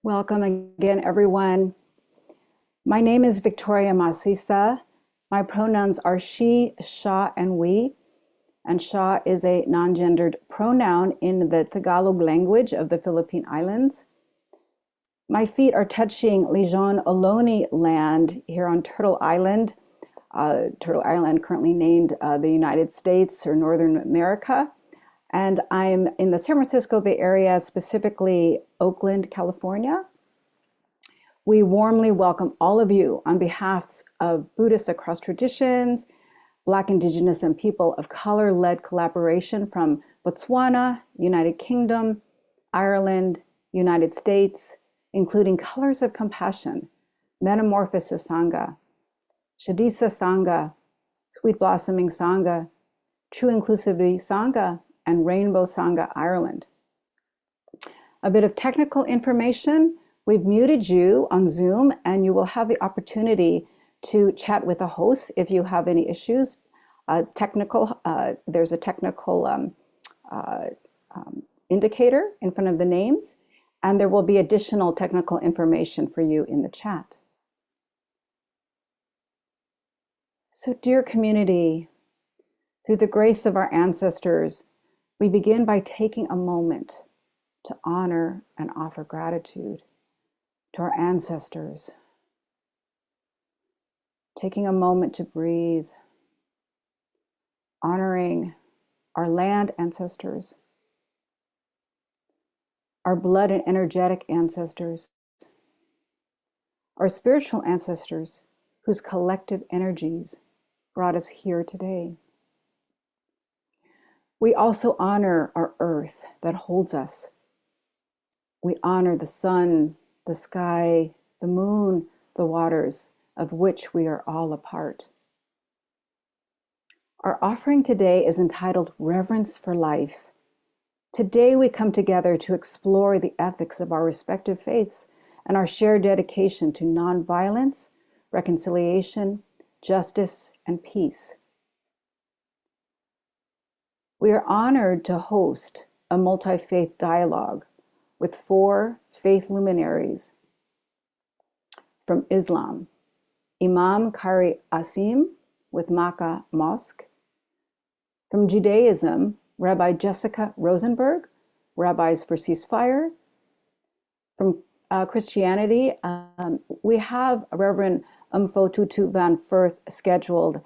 Welcome again, everyone. My name is Victoria Masisa. My pronouns are she, sha, and we. And sha is a non-gendered pronoun in the Tagalog language of the Philippine Islands. My feet are touching Legion Ohlone land here on Turtle Island. Turtle Island, currently named the United States or Northern America. And I'm in the San Francisco Bay Area, specifically Oakland, California. We warmly welcome all of you on behalf of Buddhists across traditions, Black, Indigenous, and people of color-led collaboration from Botswana, United Kingdom, Ireland, United States, including Colors of Compassion, Metamorphosis Sangha, Shadisa Sangha, Sweet Blossoming Sangha, True Inclusivity Sangha, and Rainbow Sangha Ireland. A bit of technical information. We've muted you on Zoom, and you will have the opportunity to chat with the host if you have any issues. There's a technical indicator in front of the names, and there will be additional technical information for you in the chat. So, dear community, through the grace of our ancestors, we begin by taking a moment to honor and offer gratitude to our ancestors. Taking a moment to breathe, honoring our land ancestors, our blood and energetic ancestors, our spiritual ancestors whose collective energies brought us here today. We also honor our earth that holds us. We honor the sun, the sky, the moon, the waters, of which we are all a part. Our offering today is entitled Reverence for Life. Today we come together to explore the ethics of our respective faiths and our shared dedication to nonviolence, reconciliation, justice, and peace. We are honored to host a multi-faith dialogue with 4 faith luminaries from Islam: Imam Qari Asim with Makkah Mosque; from Judaism, Rabbi Jessica Rosenberg, Rabbis for Ceasefire; from Christianity, we have Reverend Umfo Tutu van Firth scheduled.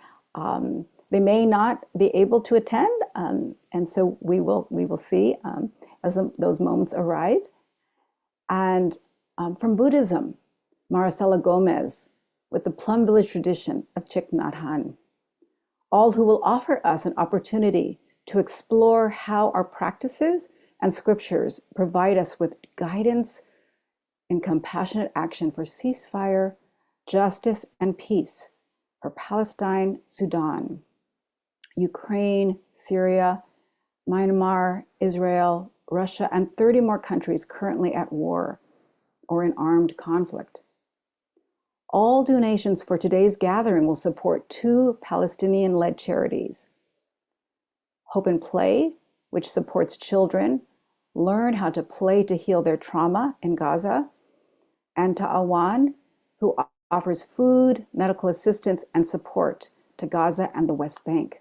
They may not be able to attend, and so we will see as those moments arrive. And from Buddhism, Maricela Gomez with the Plum Village tradition of Thich Nhat Hanh, all who will offer us an opportunity to explore how our practices and scriptures provide us with guidance in compassionate action for ceasefire, justice, and peace for Palestine, Sudan, Ukraine, Syria, Myanmar, Israel, Russia, and 30 more countries currently at war or in armed conflict. All donations for today's gathering will support 2 Palestinian-led charities: Hope and Play, which supports children learn how to play to heal their trauma in Gaza, and Ta'awan, who offers food, medical assistance, and support to Gaza and the West Bank.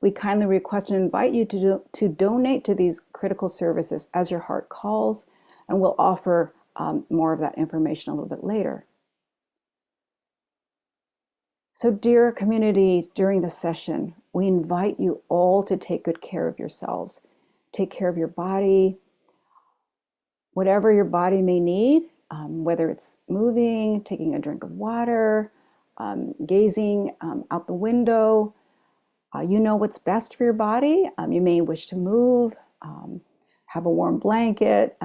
We kindly request and invite you to donate to these critical services as your heart calls, and we'll offer more of that information a little bit later. So, dear community, during the session, we invite you all to take good care of yourselves. Take care of your body, whatever your body may need, whether it's moving, taking a drink of water, gazing out the window. You know what's best for your body. You may wish to move, have a warm blanket,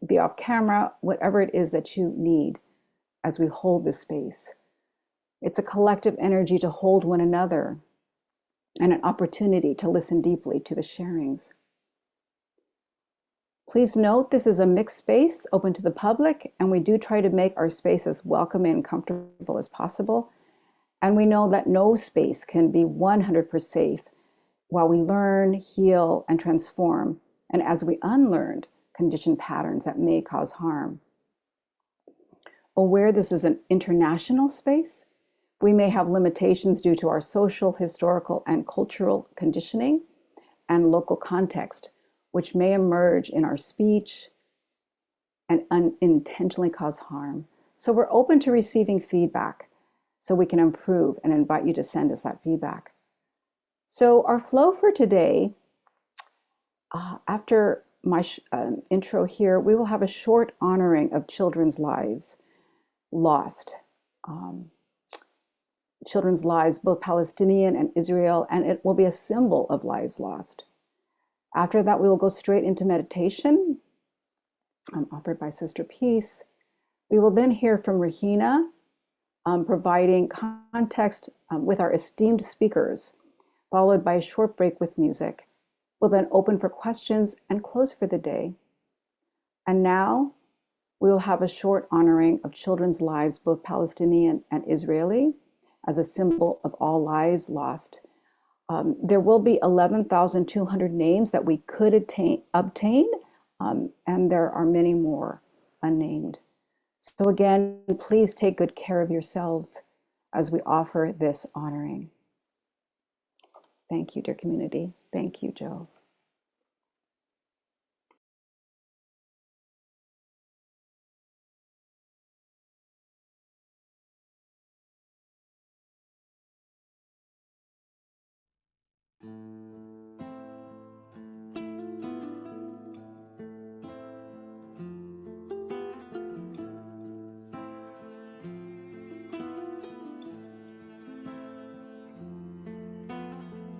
be off camera, whatever it is that you need as we hold this space. It's a collective energy to hold one another and an opportunity to listen deeply to the sharings. Please note this is a mixed space open to the public, and we do try to make our space as welcoming and comfortable as possible. And we know that no space can be 100% safe while we learn, heal, and transform. And as we unlearn, conditioned patterns that may cause harm. Aware this is an international space, we may have limitations due to our social, historical, and cultural conditioning and local context, which may emerge in our speech and unintentionally cause harm. So we're open to receiving feedback so we can improve, and invite you to send us that feedback. So our flow for today, after my intro here, we will have a short honoring of children's lives lost. Children's lives, both Palestinian and Israel, and it will be a symbol of lives lost. After that, we will go straight into meditation, offered by Sister Peace. We will then hear from Regina, providing context with our esteemed speakers, followed by a short break with music. We'll then open for questions and close for the day. And now we will have a short honoring of children's lives, both Palestinian and Israeli, as a symbol of all lives lost. There will be 11,200 names that we could obtain, and there are many more unnamed. So again, please take good care of yourselves as we offer this honoring. Thank you, dear community. Thank you, Joe.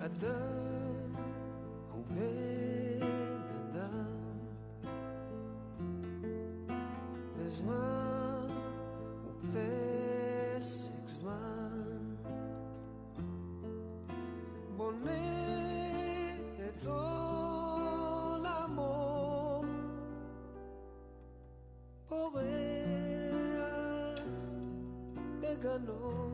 אדם הוא בן אדם, וזמן הוא פסק זמן, בונה את עולמו, פורח בגנו.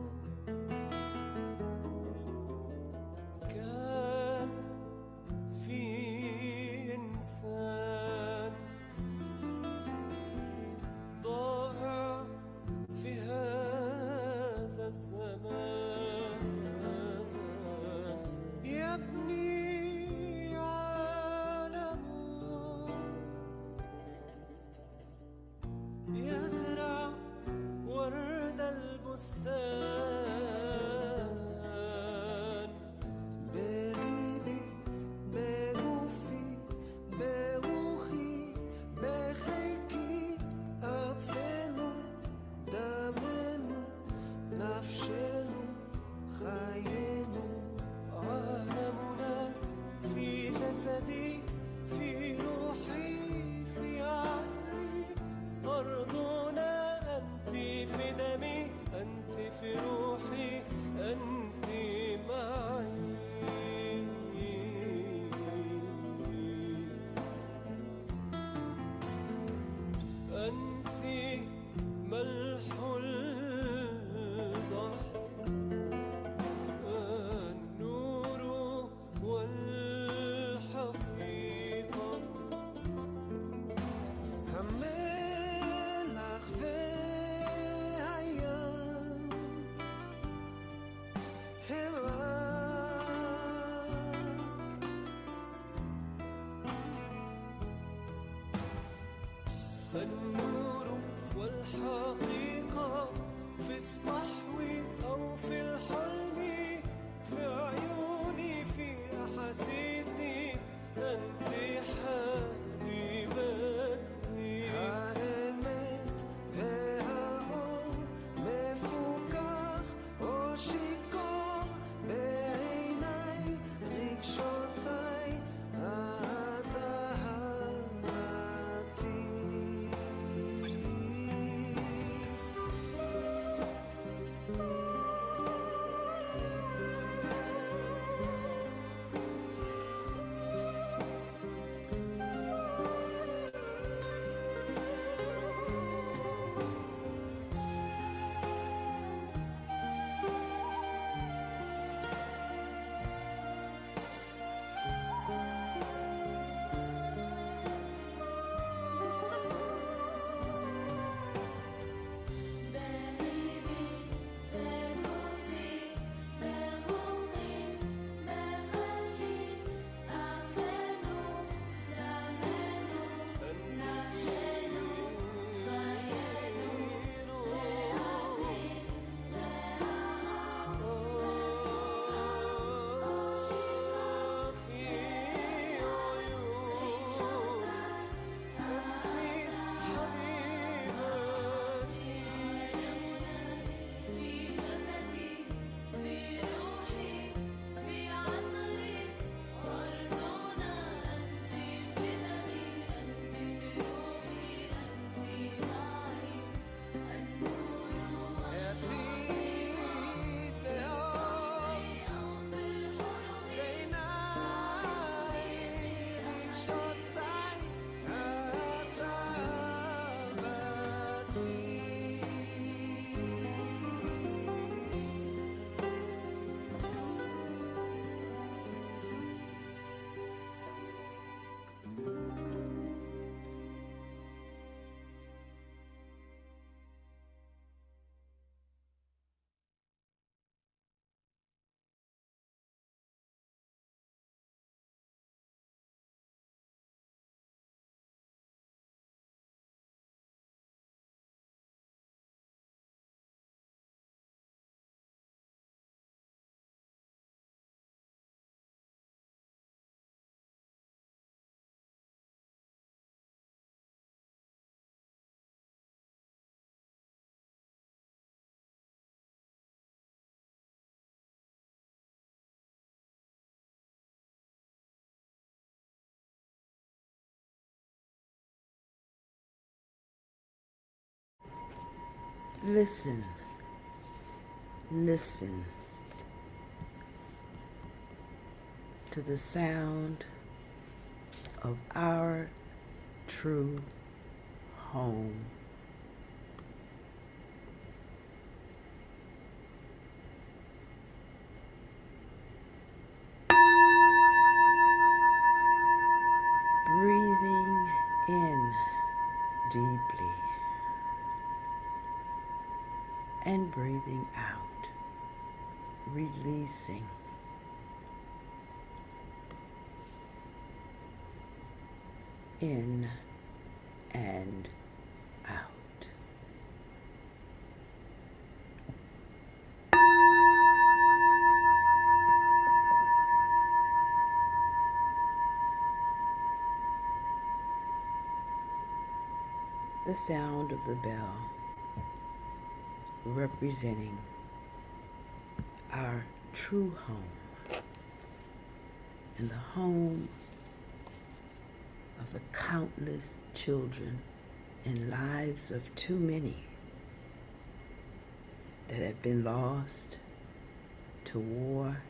النور والحقيقة في الصحو أو في الحلم، في عيوني في أحاسيسي، أنت حبيبتي. האמת והאור מפוכח או שיכור בעיניי רגשותיי את אהבתי. Listen, listen to the sound of our true home. Breathing in deeply and breathing out, releasing. In and out. The sound of the bell representing our true home and the home of the countless children and lives of too many that have been lost to war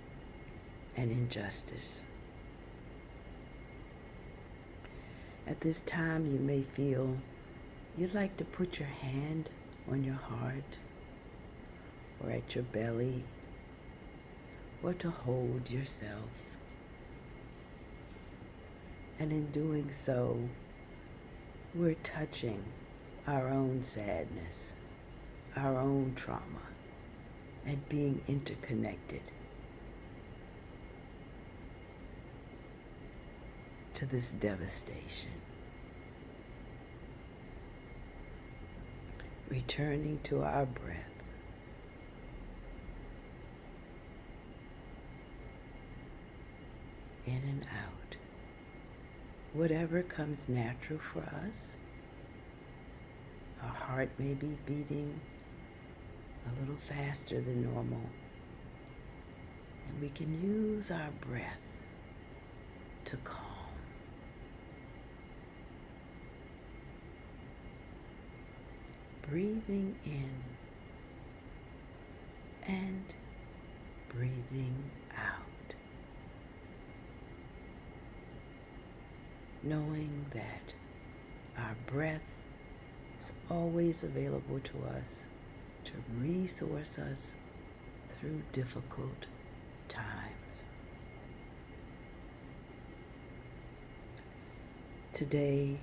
and injustice. At this time, you may feel you'd like to put your hand on your heart or at your belly or to hold yourself. And in doing so, we're touching our own sadness, our own trauma, and being interconnected to this devastation. Returning to our breath. In and out. Whatever comes natural for us. Our heart may be beating a little faster than normal. And we can use our breath to calm. Breathing in and breathing out. Knowing that our breath is always available to us to resource us through difficult times. Today,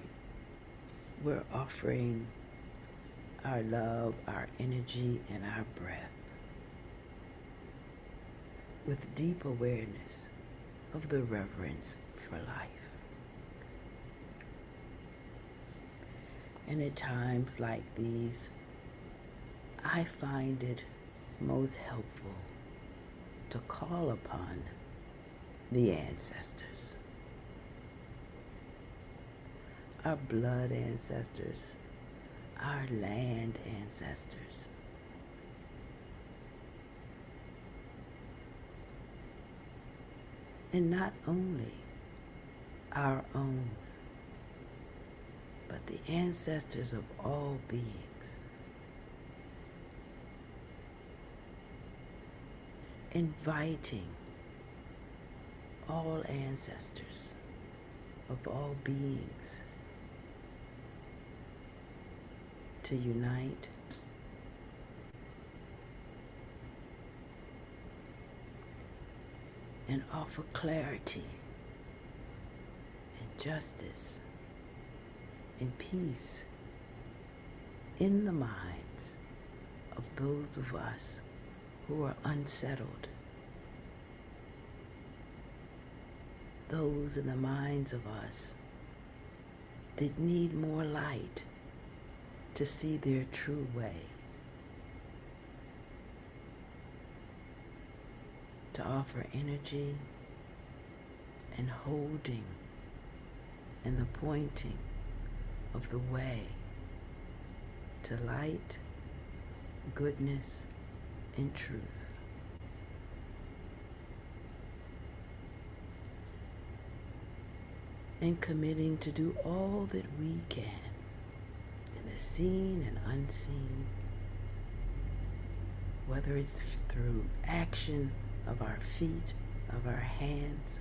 we're offering our love, our energy, and our breath with deep awareness of the reverence for life. And at times like these, I find it most helpful to call upon the ancestors, our blood ancestors, our land ancestors. And not only our own, but the ancestors of all beings. Inviting all ancestors of all beings to unite and offer clarity and justice and peace in the minds of those of us who are unsettled, those in the minds of us that need more light to see their true way, to offer energy and holding and the pointing of the way to light, goodness, and truth. And committing to do all that we can in the seen and unseen whether it's through action of our feet, of our hands,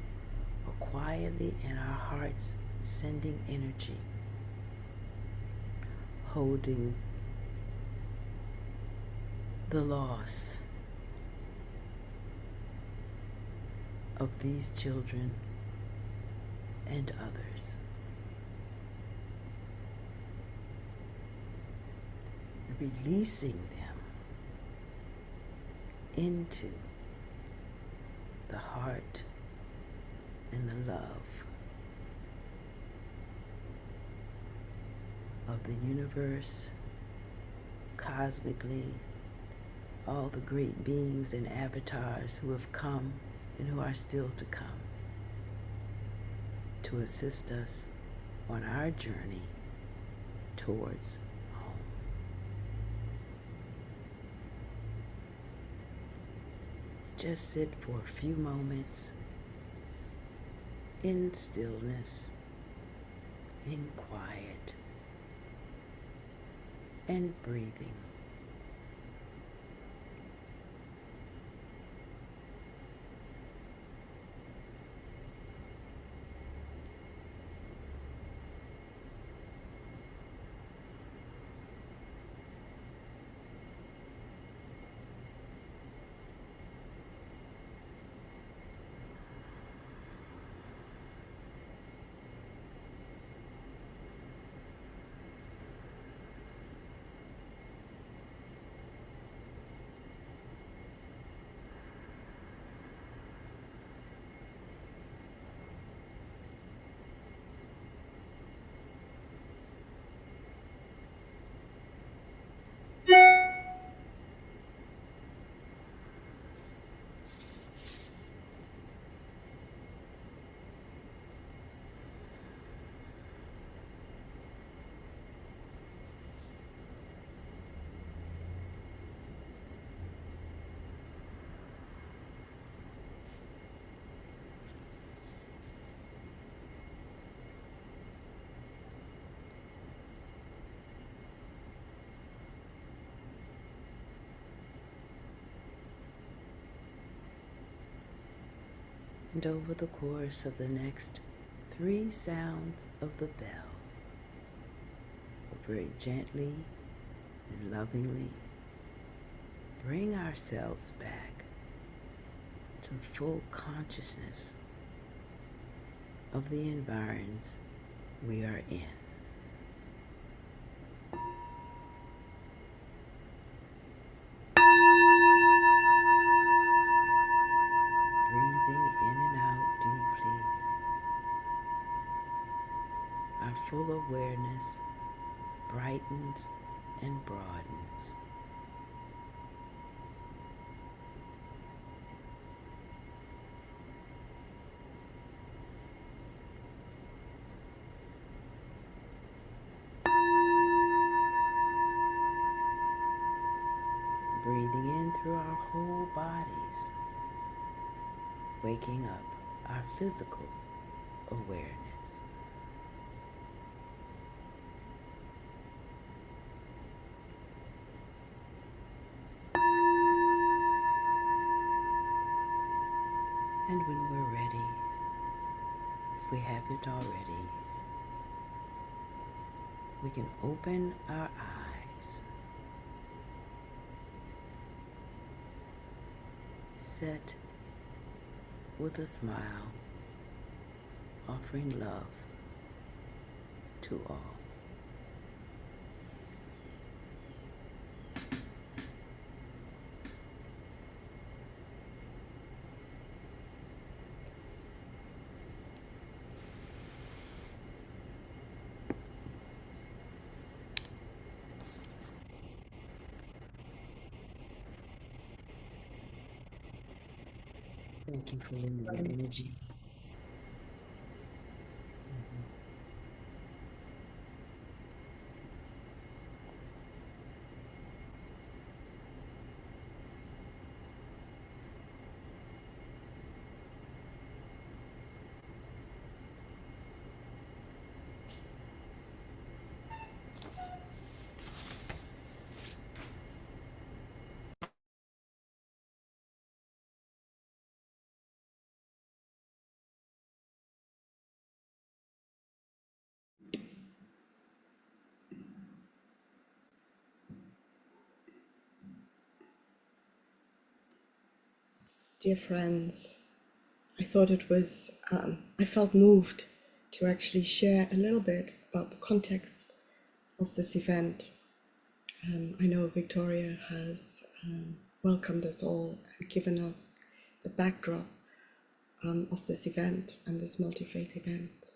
or quietly in our hearts, sending energy, holding the loss of these children and others. Releasing them into the heart and the love of the universe, cosmically, all the great beings and avatars who have come and who are still to come to assist us on our journey towards home. Just sit for a few moments in stillness, in quiet, and breathing. And over the course of the next 3 sounds of the bell, we'll very gently and lovingly bring ourselves back to full consciousness of the environs we are in. Breathing in and out deeply, our full awareness brightens and broadens. Breathing in through our whole bodies, waking up our physical awareness. And when we're ready, if we haven't already, we can open our eyes, set with a smile, offering love to all. Thank you for your energy. Dear friends, I thought it was, I felt moved to actually share a little bit about the context of this event. I know Victoria has welcomed us all and given us the backdrop of this event and this multi-faith event.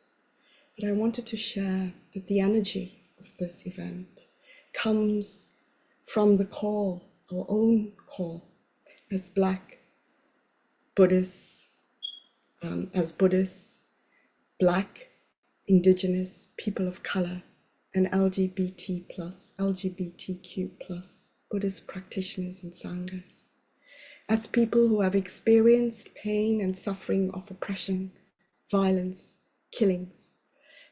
But I wanted to share that the energy of this event comes from the call, our own call, as Black Buddhists, Black, Indigenous, people of color, and LGBTQ plus Buddhist practitioners and sanghas, as people who have experienced pain and suffering of oppression, violence, killings,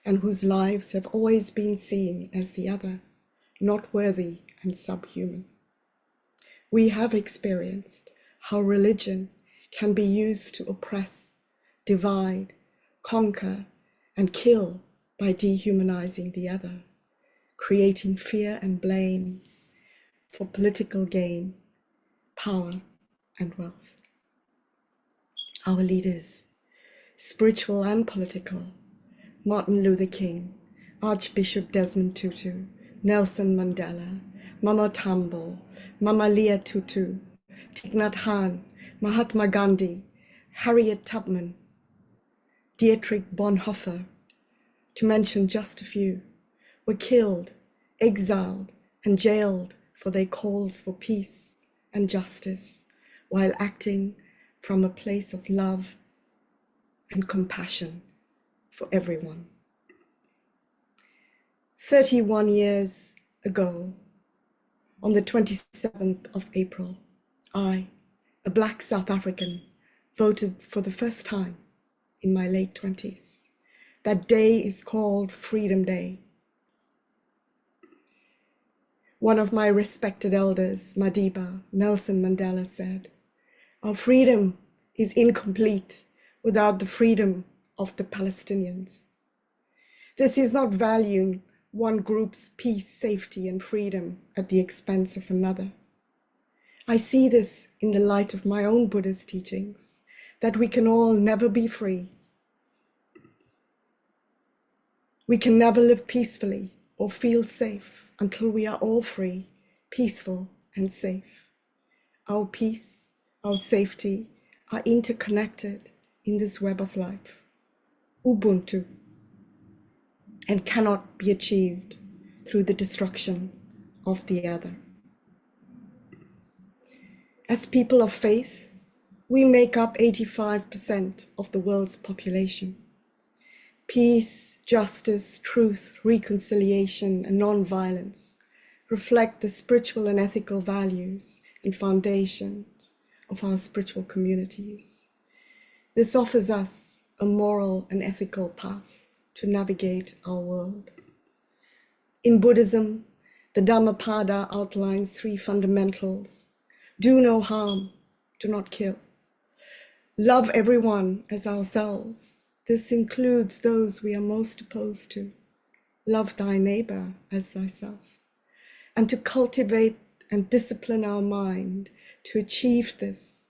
and whose lives have always been seen as the other, not worthy and subhuman. We have experienced how religion can be used to oppress, divide, conquer, and kill by dehumanizing the other, creating fear and blame for political gain, power, and wealth. Our leaders, spiritual and political, Martin Luther King, Archbishop Desmond Tutu, Nelson Mandela, Mama Tambo, Mama Leah Tutu, Thich Nhat Hanh, Mahatma Gandhi, Harriet Tubman, Dietrich Bonhoeffer, to mention just a few, were killed, exiled, and jailed for their calls for peace and justice, while acting from a place of love and compassion for everyone. 31 years ago, on the 27th of April, I, a Black South African, voted for the first time in my late 20s. That day is called Freedom Day. One of my respected elders, Madiba, Nelson Mandela, said, "Our freedom is incomplete without the freedom of the Palestinians." This is not valuing one group's peace, safety, and freedom at the expense of another. I see this in the light of my own Buddhist teachings, that we can all never be free. We can never live peacefully or feel safe until we are all free, peaceful, and safe. Our peace, our safety are interconnected in this web of life, Ubuntu, and cannot be achieved through the destruction of the other. As people of faith, we make up 85% of the world's population. Peace, justice, truth, reconciliation, and non-violence reflect the spiritual and ethical values and foundations of our spiritual communities. This offers us a moral and ethical path to navigate our world. In Buddhism, the Dhammapada outlines 3 fundamentals: do no harm, do not kill, love everyone as ourselves. This includes those we are most opposed to. Love thy neighbor as thyself. And to cultivate and discipline our mind to achieve this,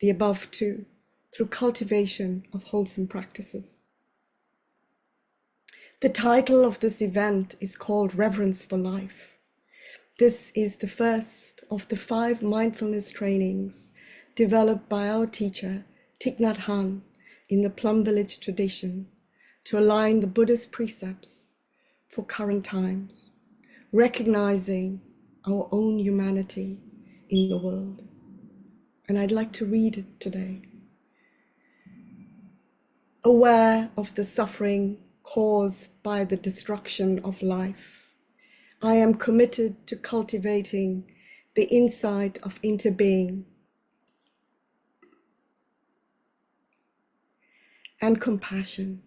the above 2, through cultivation of wholesome practices. The title of this event is called Reverence for Life. This is the first of the 5 mindfulness trainings developed by our teacher, Thich Nhat Hanh, in the Plum Village tradition to align the Buddhist precepts for current times, recognizing our own humanity in the world. And I'd like to read it today. Aware of the suffering caused by the destruction of life, I am committed to cultivating the insight of interbeing and compassion,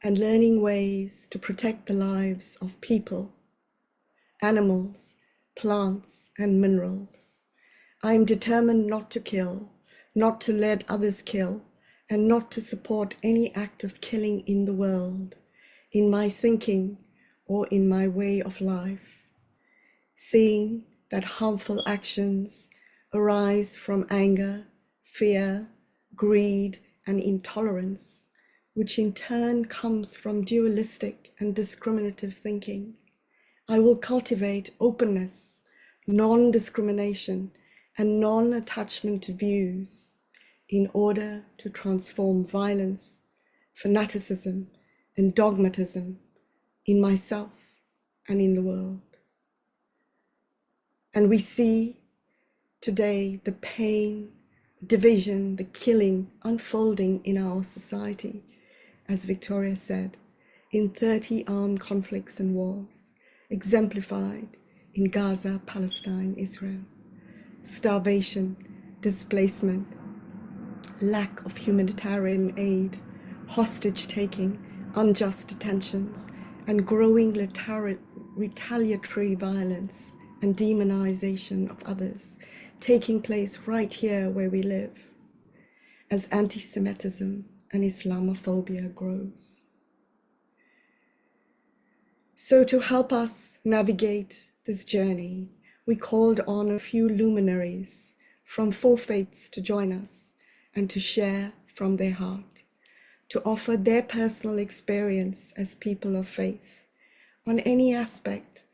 and learning ways to protect the lives of people, animals, plants, and minerals. I am determined not to kill, not to let others kill, and not to support any act of killing in the world, in my thinking or in my way of life, seeing that harmful actions arise from anger, fear, greed, and intolerance, which in turn comes from dualistic and discriminative thinking. I will cultivate openness, non-discrimination, and non-attachment to views in order to transform violence, fanaticism, and dogmatism in myself and in the world. And we see today the pain, the division, the killing unfolding in our society, as Victoria said, in 30 armed conflicts and wars, exemplified in Gaza, Palestine, Israel. Starvation, displacement, lack of humanitarian aid, hostage taking, unjust detentions, and growing retaliatory violence and demonization of others taking place right here where we live, as antisemitism and Islamophobia grows. So to help us navigate this journey, we called on a few luminaries from four faiths to join us and to share from their heart, to offer their personal experience as people of faith on any aspect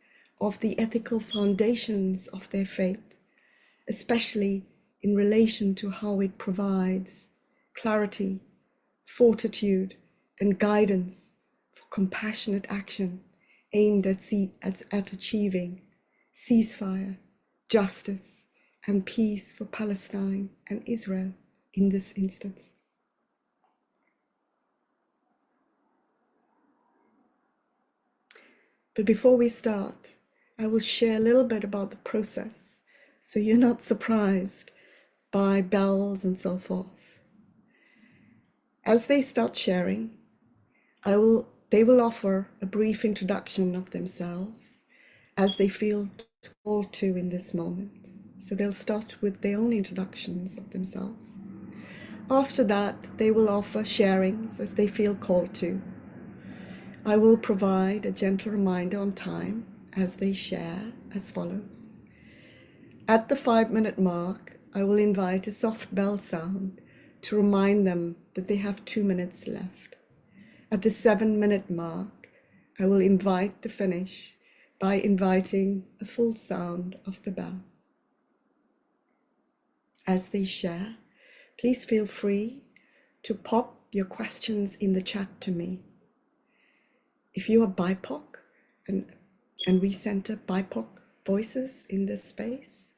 of the ethical foundations of their faith, especially in relation to how it provides clarity, fortitude, and guidance for compassionate action aimed at achieving ceasefire, justice, and peace for Palestine and Israel in this instance. But before we start, I will share a little bit about the process so you're not surprised by bells and so forth. As they start sharing, they will offer a brief introduction of themselves as they feel called to in this moment. So they'll start with their own introductions of themselves. After that, they will offer sharings as they feel called to. I will provide a gentle reminder on time as they share as follows. At the 5-minute mark, I will invite a soft bell sound to remind them that they have 2 minutes left. At the 7-minute mark, I will invite the finish by inviting a full sound of the bell. As they share, please feel free to pop your questions in the chat to me. If you are BIPOC, and we center BIPOC voices in this space,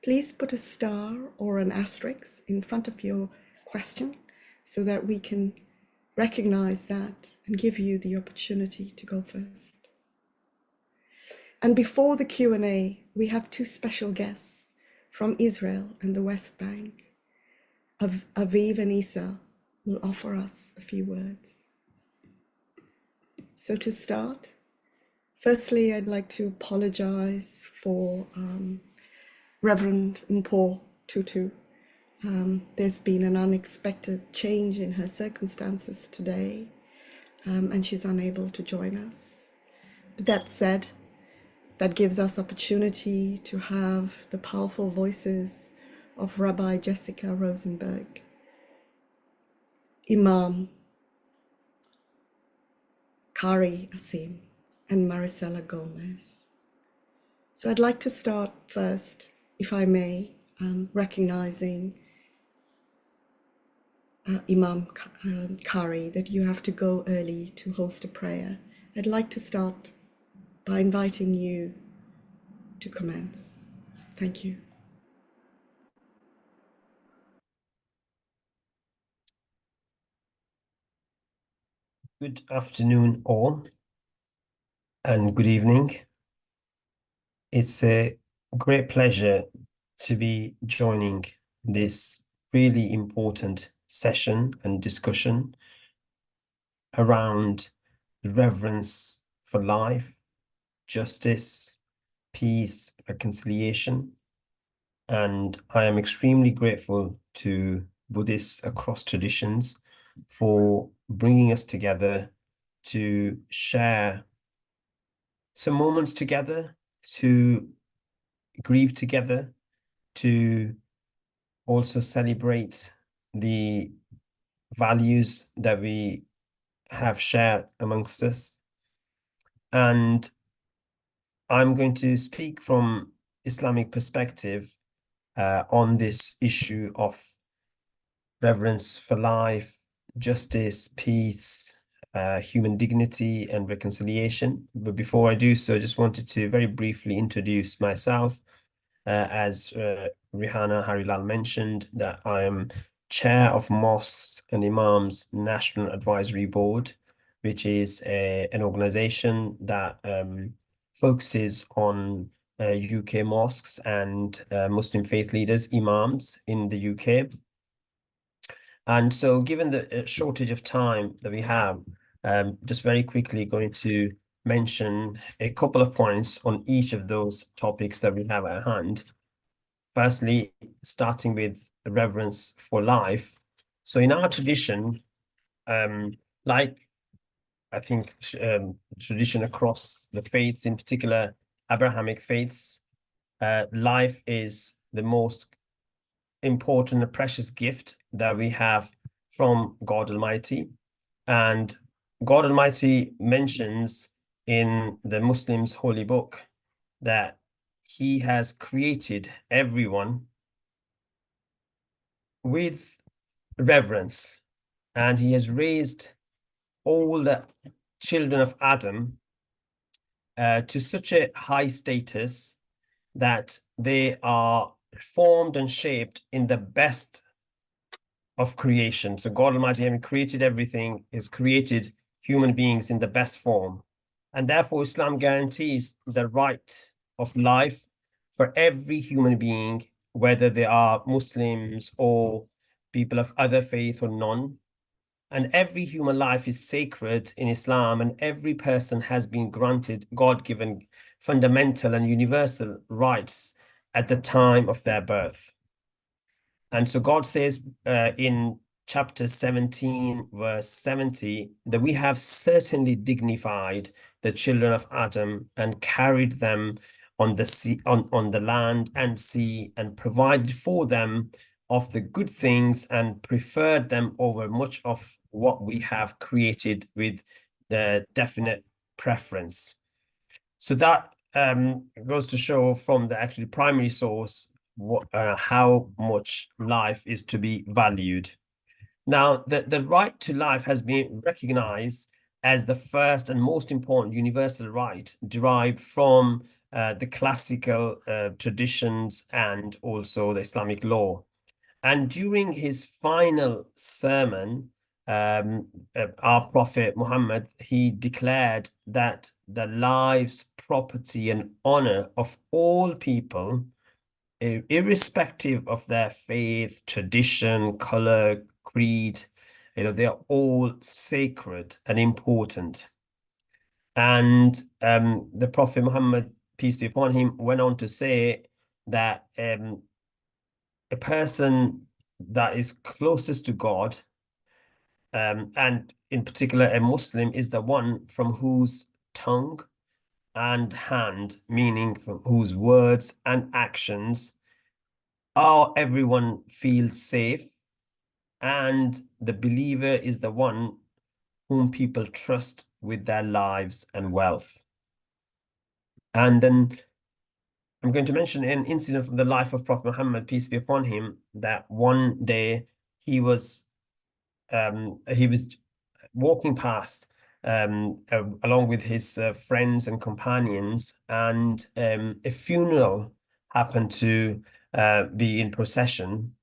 please put a star or an asterisk in front of your question so that we can recognize that and give you the opportunity to go first. And before the Q&A, we have two special guests from Israel and the West Bank. Aviv and Isa will offer us a few words. So to start, firstly, I'd like to apologize for Reverend Mpo Tutu. There's been an unexpected change in her circumstances today, and she's unable to join us. But that said, that gives us opportunity to have the powerful voices of Rabbi Jessica Rosenberg, Imam Kari Asim, and Maricela Gomez. So I'd like to start first, if I may, recognizing Imam Kari, that you have to go early to host a prayer. I'd like to start by inviting you to commence. Thank you. Good afternoon, all, and good evening. It's a great pleasure to be joining this really important session and discussion around reverence for life, justice, peace, reconciliation. And I am extremely grateful to Buddhists across traditions for bringing us together to share some moments together, to grieve together, to also celebrate the values that we have shared amongst us. And I'm going to speak from Islamic perspective on this issue of reverence for life, justice, peace, human dignity, and reconciliation. But before I do so, I just wanted to very briefly introduce myself. As Rihanna Harilal mentioned, that I am chair of Mosques and Imams National Advisory Board, which is an organization that focuses on UK mosques and Muslim faith leaders, imams in the UK. And so given the shortage of time that we have, just very quickly going to mention a couple of points on each of those topics that we have at hand. Firstly, starting with reverence for life. So in our tradition, like I think tradition across the faiths, in particular Abrahamic faiths, life is the most important and precious gift that we have from God Almighty. And God Almighty mentions in the Muslims' holy book that he has created everyone with reverence, and he has raised all the children of Adam to such a high status that they are formed and shaped in the best of creation. So God Almighty, having created everything, has created human beings in the best form. And therefore, Islam guarantees the right of life for every human being, whether they are Muslims or people of other faith or none. And every human life is sacred in Islam, and every person has been granted God-given fundamental and universal rights at the time of their birth. And so God says in chapter 17, verse 70, that we have certainly dignified the children of Adam and carried them on the sea, on the land and sea, and provided for them of the good things and preferred them over much of what we have created with the definite preference. So that goes to show from the actually primary source how much life is to be valued. Now, the right to life has been recognized as the first and most important universal right derived from the classical traditions and also the Islamic law. And during his final sermon, our Prophet Muhammad, he declared that the lives, property, and honor of all people, irrespective of their faith, tradition, color, creed, they are all sacred and important. And the Prophet Muhammad, peace be upon him, went on to say that a person that is closest to God, and in particular a Muslim, is the one from whose tongue and hand, meaning from whose words and actions, everyone feels safe, and the believer is the one whom people trust with their lives and wealth. And then I'm going to mention an incident from the life of Prophet Muhammad, peace be upon him, that one day he was walking past along with his friends and companions, and a funeral happened to be in procession.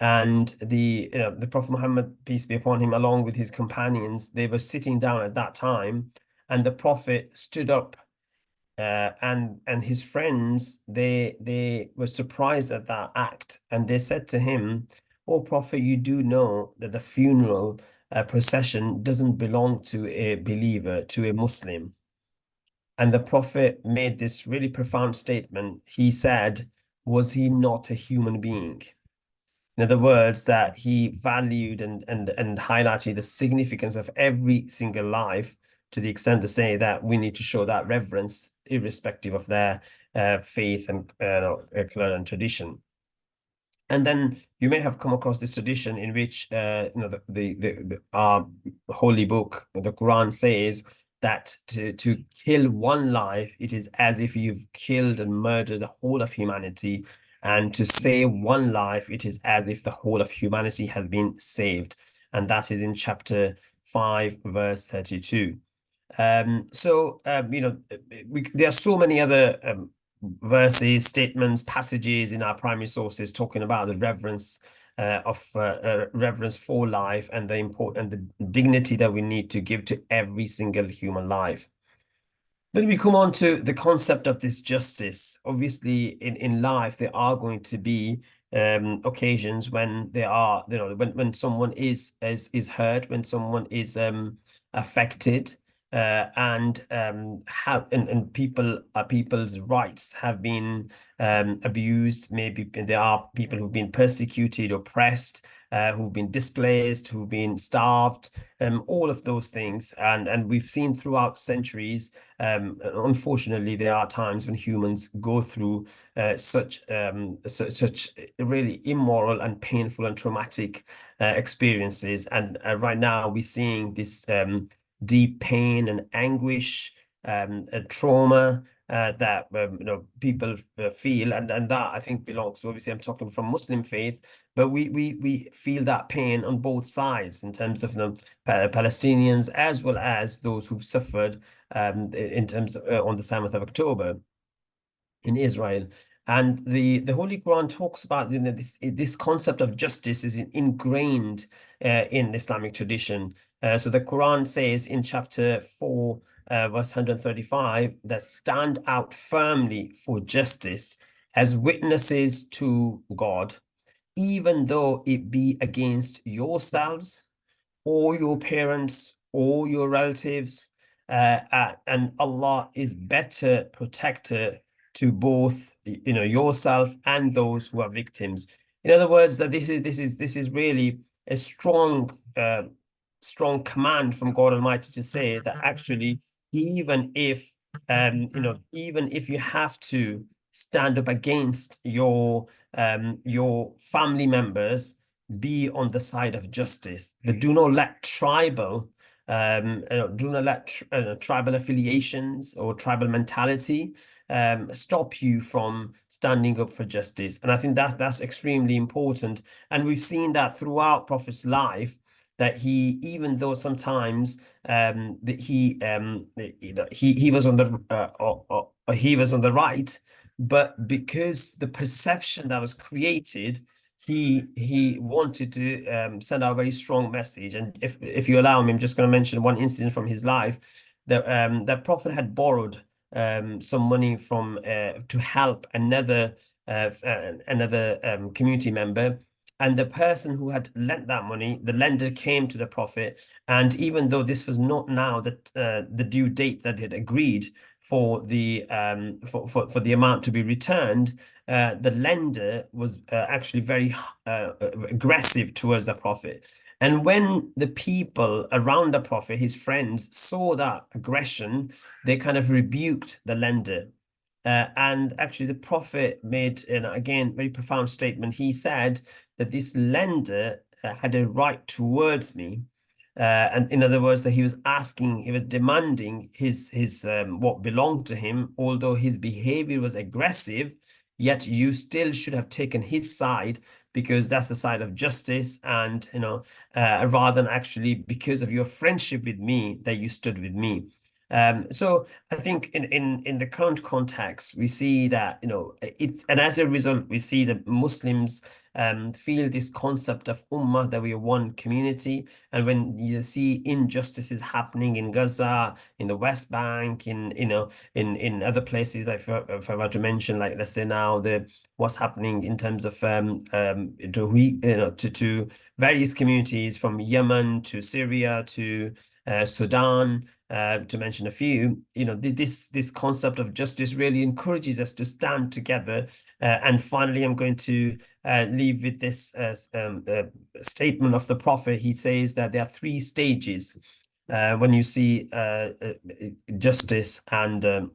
And the Prophet Muhammad, peace be upon him, along with his companions, they were sitting down at that time, and the Prophet stood up, and his friends, they were surprised at that act, and they said to him, "Oh Prophet, you do know that the funeral procession doesn't belong to a believer, to a Muslim." And the Prophet made this really profound statement. He said, "Was he not a human being?" In other words, that he valued and highlighted the significance of every single life, to the extent to say that we need to show that reverence irrespective of their faith and color and tradition. And then you may have come across this tradition in which our holy book, the Quran, says that to kill one life, it is as if you've killed and murdered the whole of humanity, and to save one life, it is as if the whole of humanity has been saved. And that is in chapter 5, verse 32. There are so many other verses, statements, passages in our primary sources talking about the reverence reverence for life and the important and the dignity that we need to give to every single human life. Then we come on to the concept of this justice. Obviously, in life, there are going to be occasions when there are, when someone is hurt, when someone is affected, and people's rights have been abused. Maybe there are people who've been persecuted, oppressed, who've been displaced, who've been starved, all of those things. And we've seen throughout centuries, unfortunately, there are times when humans go through such really immoral and painful and traumatic experiences. And right now, we're seeing this deep pain and anguish, trauma that people feel, and that I think belongs. Obviously, I'm talking from Muslim faith, but we feel that pain on both sides in terms of the Palestinians as well as those who've suffered in terms of on the 7th of October in Israel. And the Holy Quran talks about this concept of justice is ingrained in Islamic tradition. So the Quran says in chapter 4, verse 135, that stand out firmly for justice as witnesses to God, even though it be against yourselves or your parents or your relatives, and Allah is better protector to both yourself and those who are victims. In other words, that this is really a strong command from God Almighty to say that actually, even if even if you have to stand up against your family members, be on the side of justice. But do not let tribal affiliations or tribal mentality stop you from standing up for justice. And I think that's extremely important. And we've seen that throughout Prophet's life, that he, even though sometimes that he was on the he was on the right, but because the perception that was created, he wanted to send out a very strong message. And if you allow me, I'm just going to mention one incident from his life. That Prophet had borrowed some money from to help another community member. And the person who had lent that money, the lender came to the Prophet, and even though this was not now that the due date that had agreed for the for the amount to be returned, the lender was actually very aggressive towards the Prophet. And when the people around the Prophet, his friends, saw that aggression, they kind of rebuked the lender. And actually, the Prophet made, again, very profound statement. He said that this lender had a right towards me. And in other words, that he was asking, he was demanding his what belonged to him, although his behavior was aggressive, yet you still should have taken his side, because that's the side of justice. And rather than actually because of your friendship with me, that you stood with me. So I think in the current context, we see that and as a result, we see that Muslims feel this concept of ummah, that we are one community. And when you see injustices happening in Gaza, in the West Bank, in other places, like if I were to mention, like let's say now what's happening in terms of to various communities from Yemen to Syria to Sudan, to mention a few, this concept of justice really encourages us to stand together. And finally, I'm going to leave with this statement of the Prophet. He says that there are 3 stages when you see justice and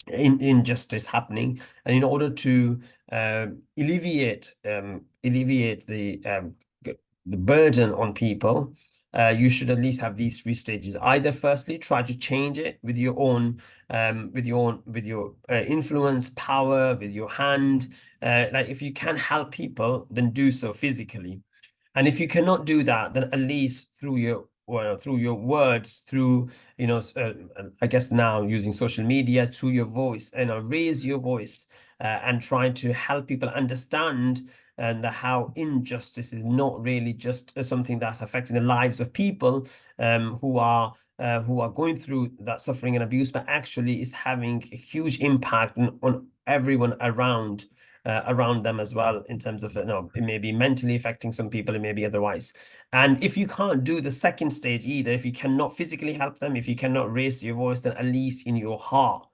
injustice happening. And in order to alleviate the burden on people, you should at least have these three stages. Either firstly, try to change it with your own influence, power, with your hand. Like if you can help people, then do so physically. And if you cannot do that, then at least through your words, through I guess now using social media, through your voice, raise your voice and trying to help people understand and how injustice is not really just something that's affecting the lives of people who are going through that suffering and abuse, but actually is having a huge impact on everyone around them as well, in terms of, it may be mentally affecting some people, it may be otherwise. And if you can't do the second stage either, if you cannot physically help them, if you cannot raise your voice, then at least in your heart,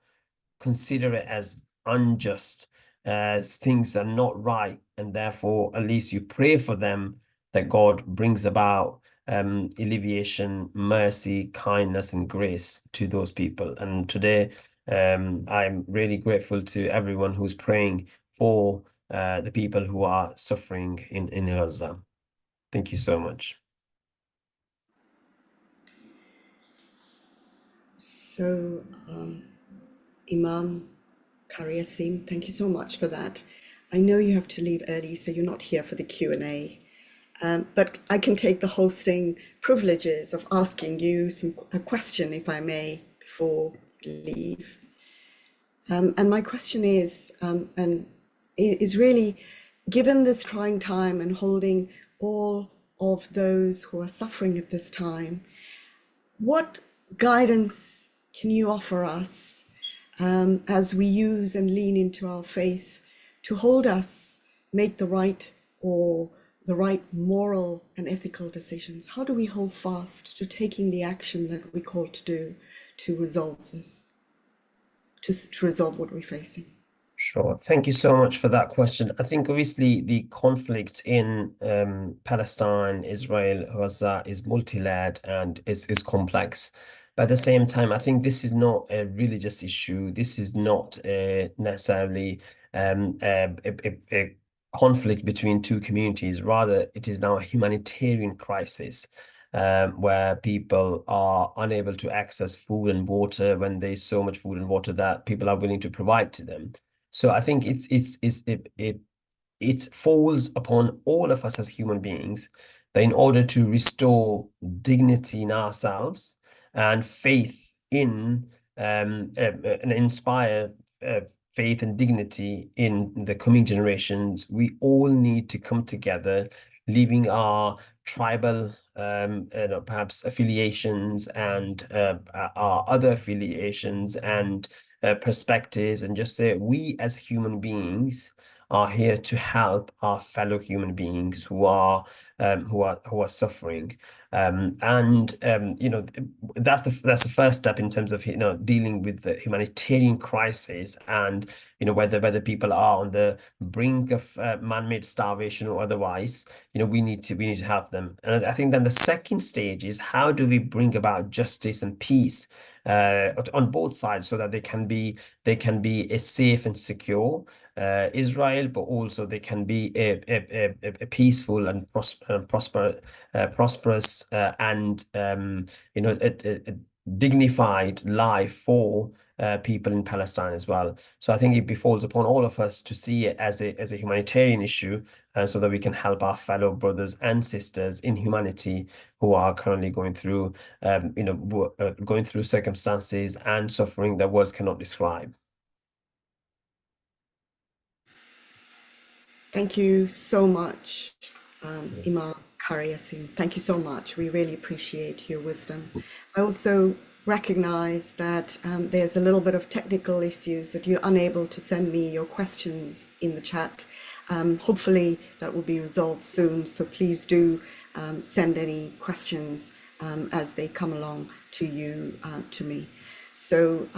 consider it as unjust, as things are not right, and therefore at least you pray for them that God brings about alleviation, mercy, kindness, and grace to those people. And today, I'm really grateful to everyone who's praying for the people who are suffering in Gaza. Thank you so much. So, Imam Kariasim, thank you so much for that. I know you have to leave early, so you're not here for the Q&A. But I can take the hosting privileges of asking you a question, if I may, before you leave. And my question is really, given this trying time and holding all of those who are suffering at this time, what guidance can you offer us as we use and lean into our faith to hold us make the right moral and ethical decisions? How do we hold fast to taking the action that we're called to do to resolve this, to resolve what we're facing? Sure. Thank you so much for that question. I think obviously the conflict in Palestine, Israel, Gaza is multi-layered and is complex. But at the same time, I think this is not a religious issue. This is not necessarily a conflict between two communities. Rather, it is now a humanitarian crisis. Where people are unable to access food and water when there's so much food and water that people are willing to provide to them. So I think it falls upon all of us as human beings that in order to restore dignity in ourselves and faith in and inspire faith and dignity in the coming generations, we all need to come together, leaving our tribal perhaps affiliations and our other affiliations and perspectives, and just say we as human beings are here to help our fellow human beings who are suffering, and that's the first step in terms of dealing with the humanitarian crisis, and whether people are on the brink of man-made starvation or otherwise, we need to help them. And I think then the second stage is, how do we bring about justice and peace on both sides, so that they can be a safe and secure Israel, but also they can be a peaceful and prosperous and a dignified life for people in Palestine as well. So I think it befalls upon all of us to see it as a humanitarian issue, so that we can help our fellow brothers and sisters in humanity who are currently going through circumstances and suffering that words cannot describe. Thank you so much, Imam Kariasim. Thank you so much. We really appreciate your wisdom. I also recognize that there's a little bit of technical issues, that you're unable to send me your questions in the chat. Hopefully that will be resolved soon. So please do send any questions as they come along to you, to me. So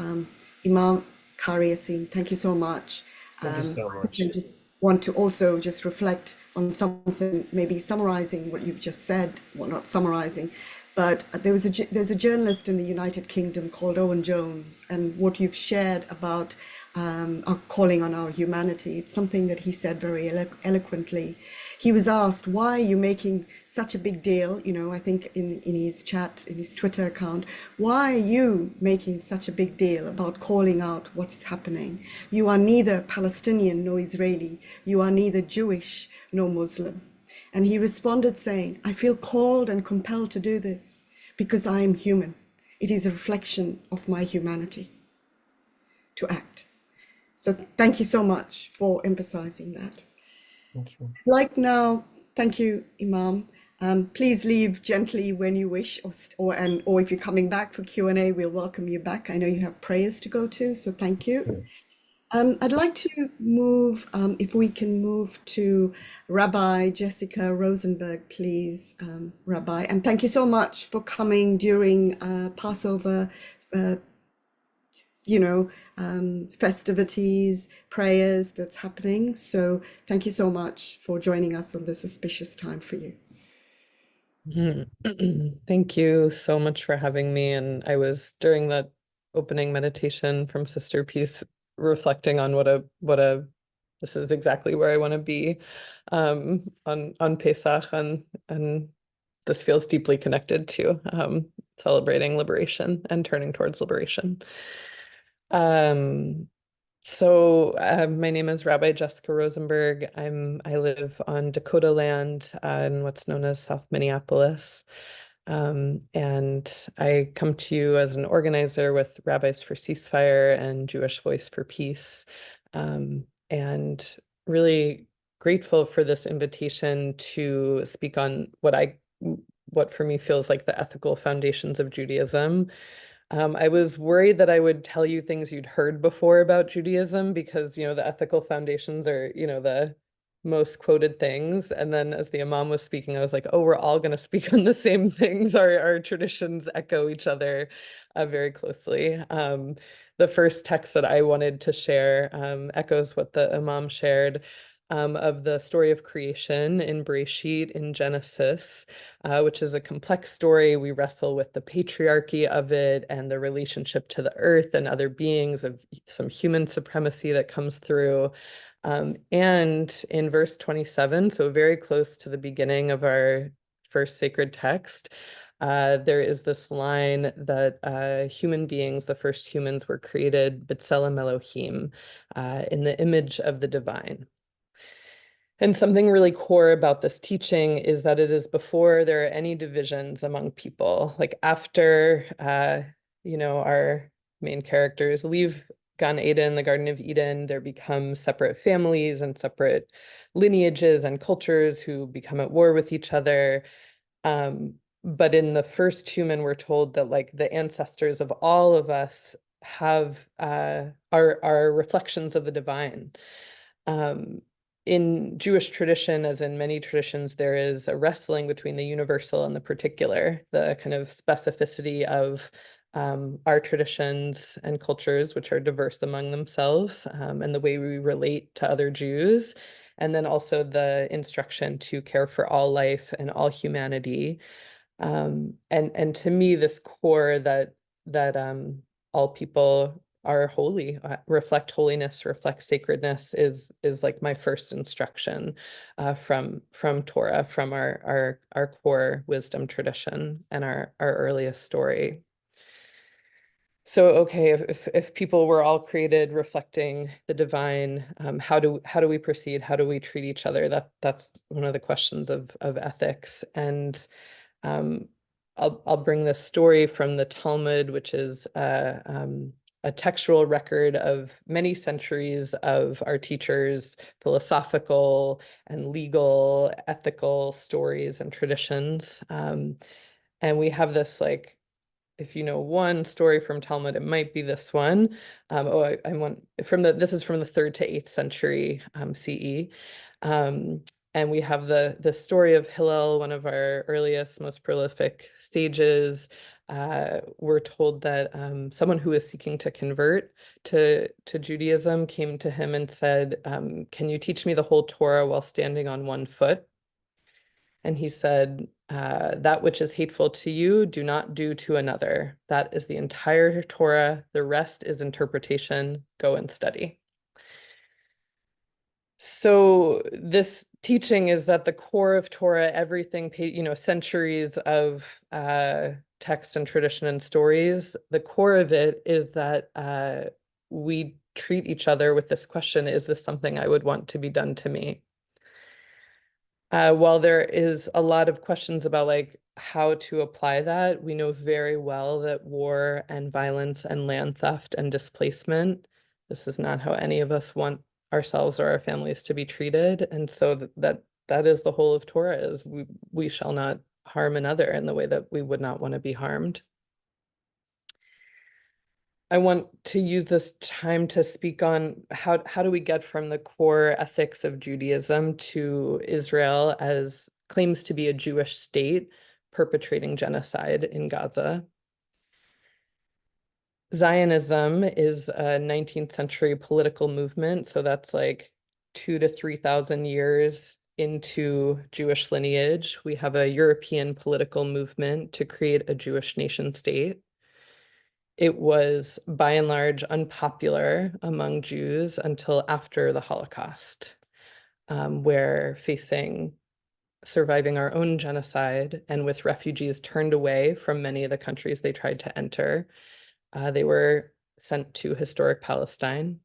Imam Kariasim, thank you so much. Thank you so much. I just want to also just reflect on something, maybe summarizing what you've just said, well, not summarizing, But there's a journalist in the United Kingdom called Owen Jones, and what you've shared about our calling on our humanity, it's something that he said very eloquently. He was asked, why are you making such a big deal? You know, I think in his chat, in his Twitter account, why are you making such a big deal about calling out what's happening? You are neither Palestinian nor Israeli. You are neither Jewish nor Muslim. And he responded saying, I feel called and compelled to do this because I am human. It is a reflection of my humanity to act. So thank you so much for emphasizing that. Thank you. I'd like now, thank you, Imam. Please leave gently when you wish, or if you're coming back for Q&A, we'll welcome you back. I know you have prayers to go to, so thank you. I'd like to move, if we can move to Rabbi Jessica Rosenberg, please, Rabbi. And thank you so much for coming during Passover, festivities, prayers that's happening. So thank you so much for joining us on this auspicious time for you. Thank you so much for having me. And I was during that opening meditation from Sister Peace reflecting on this is exactly where I want to be on Pesach, and this feels deeply connected to celebrating liberation and turning towards liberation. So my name is Rabbi Jessica Rosenberg. I live on Dakota land in what's known as South Minneapolis. And I come to you as an organizer with Rabbis for Ceasefire and Jewish Voice for Peace. And really grateful for this invitation to speak on what for me feels like the ethical foundations of Judaism. I was worried that I would tell you things you'd heard before about Judaism because, the ethical foundations are, the most quoted things. And then as the Imam was speaking, I was like, oh, we're all going to speak on the same things. Our traditions echo each other very closely. The first text that I wanted to share echoes what the Imam shared. Of the story of creation in Bereshit in Genesis, which is a complex story. We wrestle with the patriarchy of it and the relationship to the earth and other beings, of some human supremacy that comes through. And in verse 27, so very close to the beginning of our first sacred text, there is this line that human beings, the first humans, were created b'tselem Elohim, in the image of the divine. And something really core about this teaching is that it is before there are any divisions among people. Like after, our main characters leave Gan Eden, the Garden of Eden, there become separate families and separate lineages and cultures who become at war with each other. But in the first human, we're told that like the ancestors of all of us are reflections of the divine. In Jewish tradition, as in many traditions, there is a wrestling between the universal and the particular, the kind of specificity of our traditions and cultures, which are diverse among themselves, and the way we relate to other Jews, and then also the instruction to care for all life and all humanity. And to me, this core that all people are holy, reflect holiness, reflect sacredness is like my first instruction from Torah, from our core wisdom tradition and our earliest story. So, okay, if people were all created reflecting the divine, how do we proceed? How do we treat each other? That's one of the questions of ethics. And I'll bring this story from the Talmud, which is a textual record of many centuries of our teachers' philosophical and legal, ethical stories and traditions. And we have this like, if you know one story from Talmud, it might be this one. I want this is from the 3rd to 8th century CE. And we have the story of Hillel, one of our earliest, most prolific sages. We're told that someone who was seeking to convert to Judaism came to him and said, can you teach me the whole Torah while standing on one foot? And he said, that which is hateful to you, do not do to another. That is the entire Torah. The rest is interpretation. Go and study. So this teaching is that the core of Torah, everything, centuries of text and tradition and stories, the core of it is that we treat each other with this question, is this something I would want to be done to me? While there is a lot of questions about like how to apply that, we know very well that war and violence and land theft and displacement, this is not how any of us want ourselves or our families to be treated. And so that is the whole of Torah, is we shall not harm another in the way that we would not want to be harmed. I want to use this time to speak on how do we get from the core ethics of Judaism to Israel as claims to be a Jewish state perpetrating genocide in Gaza. Zionism is a 19th century political movement, so that's like 2,000 to 3,000 years into Jewish lineage. We have a European political movement to create a Jewish nation state. It was by and large unpopular among Jews until after the Holocaust, where surviving our own genocide and with refugees turned away from many of the countries they tried to enter, they were sent to historic Palestine,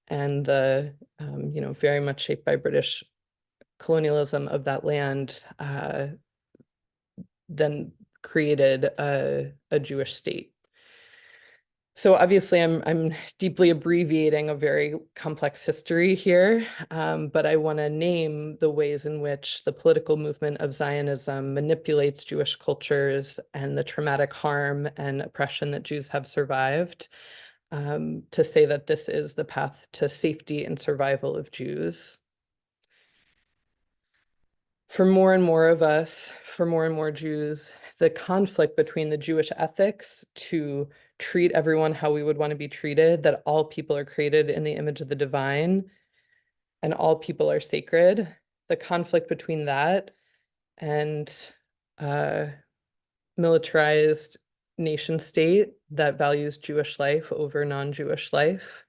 and the very much shaped by British colonialism of that land then created a Jewish state. So obviously I'm deeply abbreviating a very complex history here, but I want to name the ways in which the political movement of Zionism manipulates Jewish cultures and the traumatic harm and oppression that Jews have survived, to say that this is the path to safety and survival of Jews. For more and more of us, for more and more Jews, the conflict between the Jewish ethics to treat everyone how we would want to be treated, that all people are created in the image of the divine and all people are sacred, the conflict between that and militarized nation state that values Jewish life over non-Jewish life,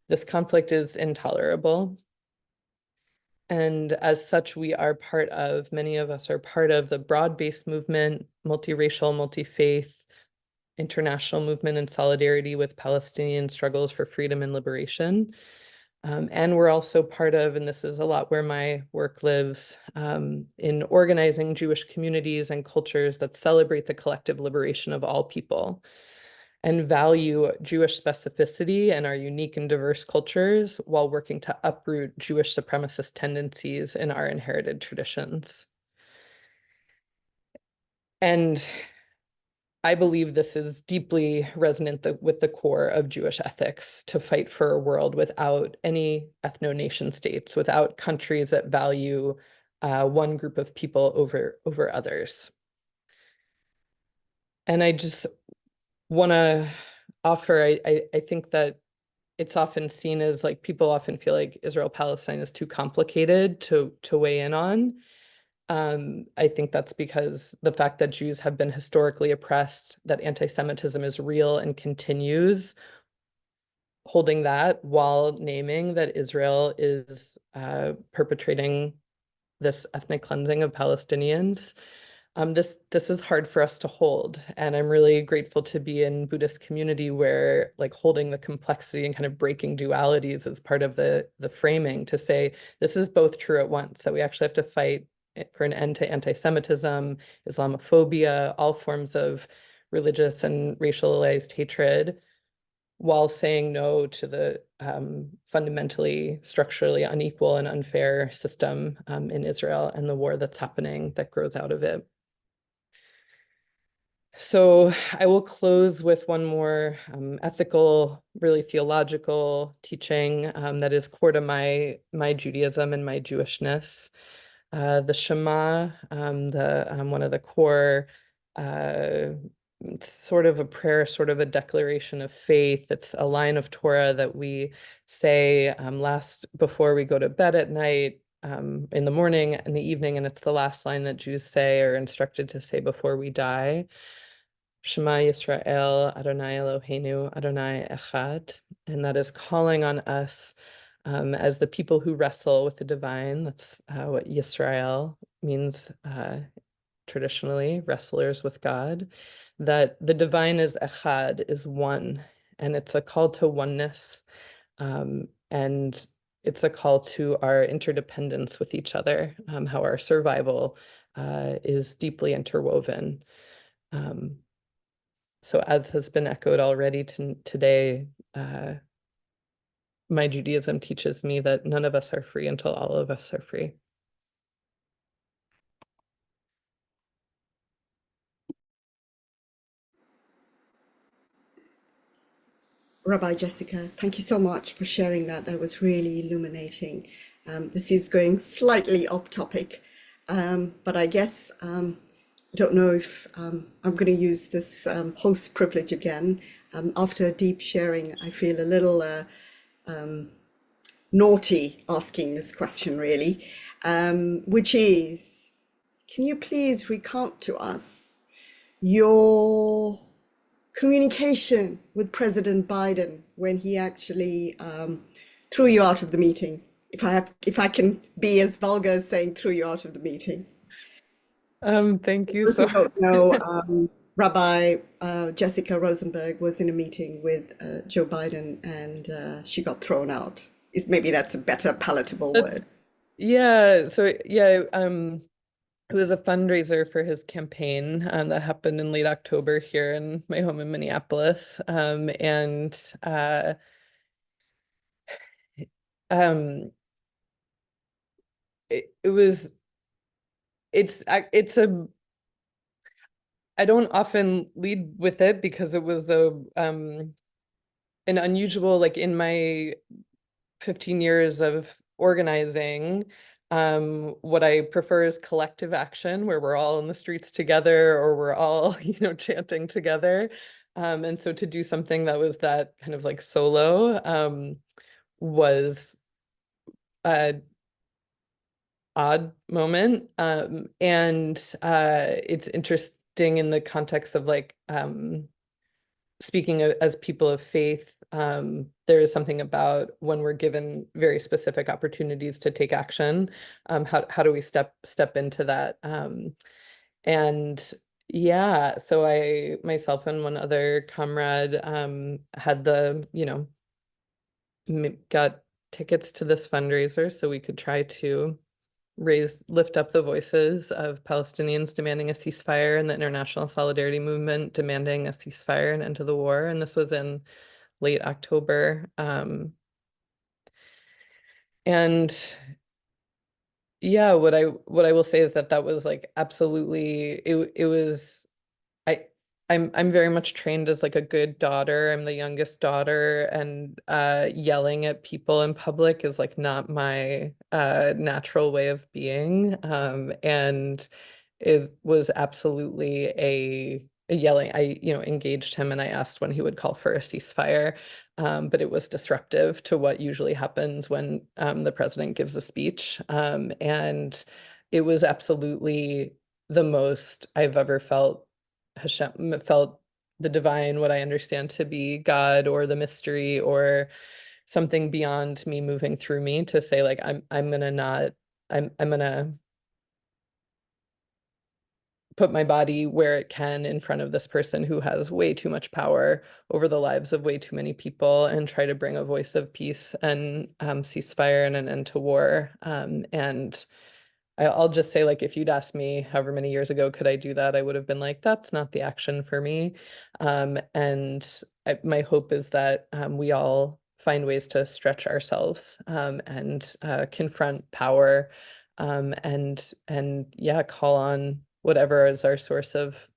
this conflict is intolerable. And as such, many of us are part of the broad-based movement, multiracial, multi-faith, international movement in solidarity with Palestinian struggles for freedom and liberation. And we're also part of, and this is a lot where my work lives, in organizing Jewish communities and cultures that celebrate the collective liberation of all people and value Jewish specificity and our unique and diverse cultures while working to uproot Jewish supremacist tendencies in our inherited traditions. And I believe this is deeply resonant with the core of Jewish ethics, to fight for a world without any ethno-nation states, without countries that value one group of people over others. And I just want to offer, I think that it's often seen as like, people often feel like Israel-Palestine is too complicated to weigh in on. I think that's because the fact that Jews have been historically oppressed, that anti-Semitism is real and continues, holding that while naming that Israel is perpetrating this ethnic cleansing of Palestinians. This is hard for us to hold, and I'm really grateful to be in Buddhist community where like holding the complexity and kind of breaking dualities is part of the framing, to say this is both true at once, that we actually have to fight for an end to anti-Semitism, Islamophobia, all forms of religious and racialized hatred, while saying no to the fundamentally, structurally unequal and unfair system in Israel and the war that's happening that grows out of it. So I will close with one more ethical, really theological teaching that is core to my Judaism and my Jewishness. The Shema, one of the core, it's sort of a prayer, sort of a declaration of faith. It's a line of Torah that we say before we go to bed at night, in the morning and the evening, and it's the last line that Jews say or instructed to say before we die. Shema Yisrael, Adonai Eloheinu, Adonai Echad. And that is calling on us as the people who wrestle with the divine. That's what Yisrael means traditionally, wrestlers with God. That the divine is Echad, is one. And it's a call to oneness. And it's a call to our interdependence with each other, how our survival is deeply interwoven. So as has been echoed already today, my Judaism teaches me that none of us are free until all of us are free. Rabbi Jessica, thank you so much for sharing that. That was really illuminating. This is going slightly off topic, but I guess I don't know if I'm going to use this host privilege again. After deep sharing, I feel a little naughty asking this question, really, which is, can you please recount to us your communication with President Biden when he actually threw you out of the meeting? If I can be as vulgar as saying threw you out of the meeting. Thank you Those so who don't know, Rabbi Jessica Rosenberg was in a meeting with Joe Biden, and she got thrown out. Maybe that's a better palatable word. It was a fundraiser for his campaign that happened in late October here in my home in Minneapolis. I don't often lead with it because it was an unusual, like in my 15 years of organizing, what I prefer is collective action, where we're all in the streets together or we're all, chanting together. And so to do something that was that kind of like solo was a odd moment. And it's interesting in the context of like speaking as people of faith. There is something about when we're given very specific opportunities to take action, how do we step into that? And yeah, so I myself and one other comrade had got tickets to this fundraiser so we could try to lift up the voices of Palestinians demanding a ceasefire and the international solidarity movement demanding a ceasefire and end to the war. And this was in late October. And yeah, what I will say is that was like absolutely it was I'm very much trained as like a good daughter. I'm the youngest daughter, and yelling at people in public is like not my natural way of being. And it was absolutely a yelling. I, engaged him and I asked when he would call for a ceasefire. But it was disruptive to what usually happens when the president gives a speech. And it was absolutely the most I've ever felt Hashem, felt the divine, what I understand to be God or the mystery or something beyond me moving through me, to say like I'm gonna put my body where it can in front of this person who has way too much power over the lives of way too many people, and try to bring a voice of peace and ceasefire and an end to war. And I'll just say, like, if you'd asked me however many years ago, could I do that? I would have been like, that's not the action for me. And my hope is that we all find ways to stretch ourselves and confront power, and yeah, call on whatever is our source of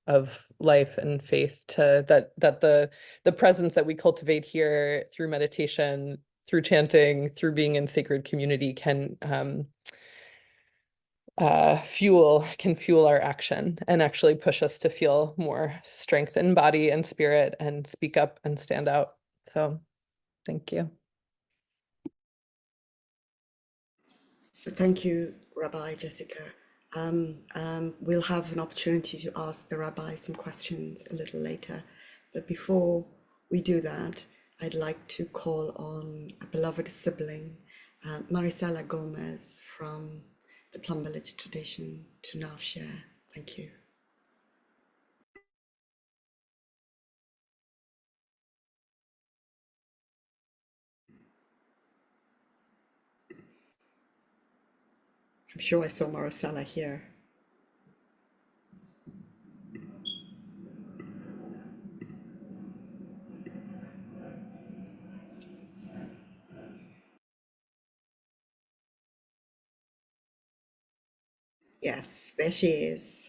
life and faith, to that the presence that we cultivate here through meditation, through chanting, through being in sacred community can fuel our action and actually push us to feel more strength in body and spirit and speak up and stand out. So thank you. So thank you, Rabbi Jessica. We'll have an opportunity to ask the rabbi some questions a little later. But before we do that, I'd like to call on a beloved sibling, Marisela Gomez from the Plum Village tradition to now share. Thank you. I'm sure I saw Marisela here. Yes, there she is.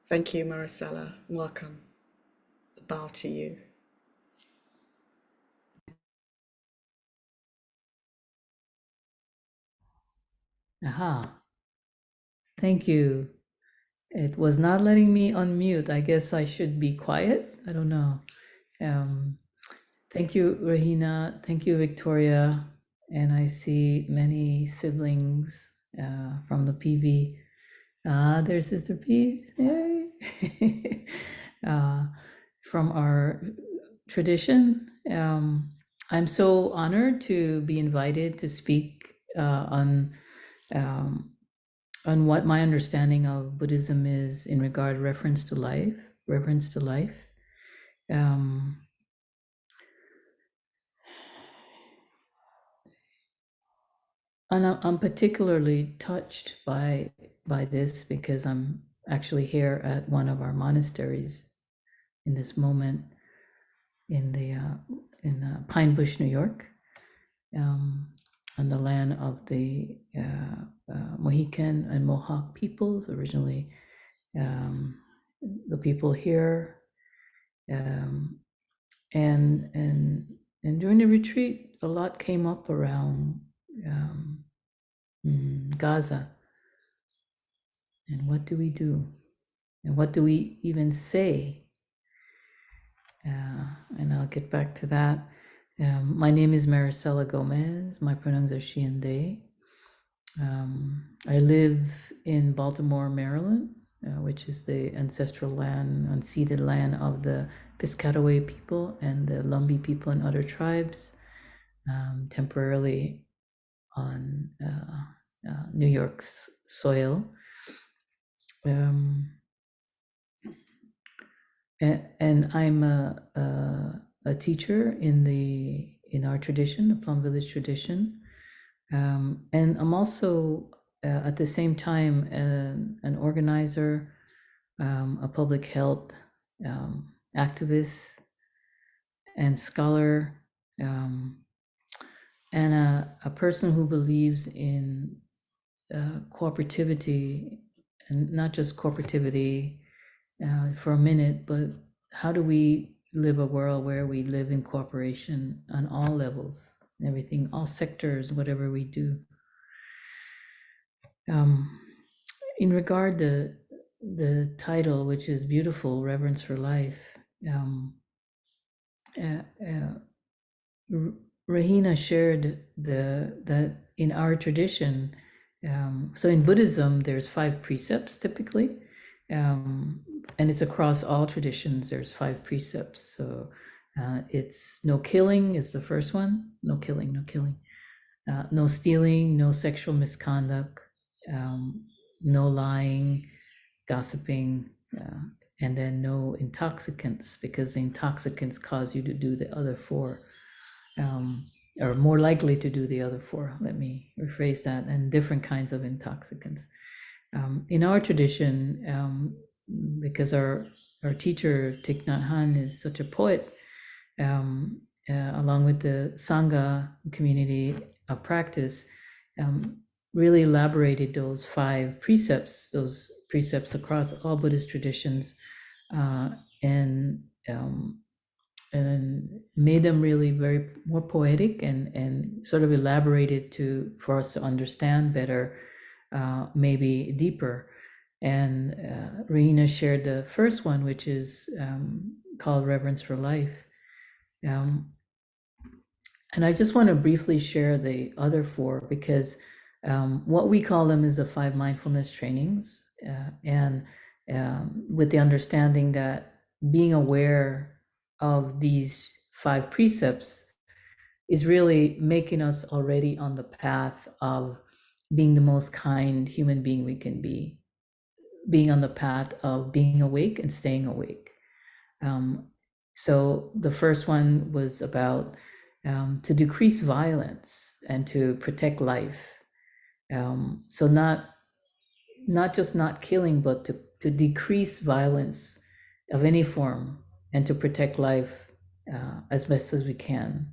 Thank you, Marisela. Welcome. A bow to you. Aha. Thank you. It was not letting me unmute. I guess I should be quiet. I don't know. Thank you, Rahina. Thank you, Victoria. And I see many siblings from the PV. Ah, there's Sister P. Yay. From our tradition. I'm so honored to be invited to speak um, on what my understanding of Buddhism is in regard reference to life, reverence to life. Um, and I'm particularly touched by this because I'm actually here at one of our monasteries in this moment in Pine Bush, New York, on the land of the Mohican and Mohawk peoples, originally the people here. And during the retreat, a lot came up around Gaza. And what do we do? And what do we even say? And I'll get back to that. My name is Marisela Gomez. My pronouns are she and they. I live in Baltimore, Maryland, which is the ancestral land, unceded land of the Piscataway people and the Lumbee people and other tribes, temporarily on New York's soil. And I'm a teacher in our tradition, the Plum Village tradition. And I'm also at the same time an organizer, a public health activist and scholar, and a person who believes in cooperativity, and not just cooperativity for a minute, but how do we live a world where we live in cooperation on all levels, everything, all sectors, whatever we do. In regard to the title, which is beautiful, Reverence for Life, Rahina shared that in our tradition, so in Buddhism, there's 5 precepts typically, and it's across all traditions. There's 5 precepts. So it's no killing is the first one. No killing, no killing. No stealing, no sexual misconduct, no lying, gossiping, and then no intoxicants, because the intoxicants cause you to do the other 4, or more likely to do the other 4. Let me rephrase that, and different kinds of intoxicants. In our tradition, because our teacher Thich Nhat Hanh is such a poet, along with the Sangha community of practice, really elaborated those 5 precepts, those precepts across all Buddhist traditions, and made them really very more poetic and sort of elaborated for us to understand better, maybe deeper. And Rahina shared the first one, which is called Reverence for Life. And I just want to briefly share the other four because what we call them is the 5 mindfulness trainings, and with the understanding that being aware of these 5 precepts is really making us already on the path of being the most kind human being we can be, being on the path of being awake and staying awake. So the first one was about to decrease violence and to protect life. So not just not killing, but to decrease violence of any form and to protect life as best as we can.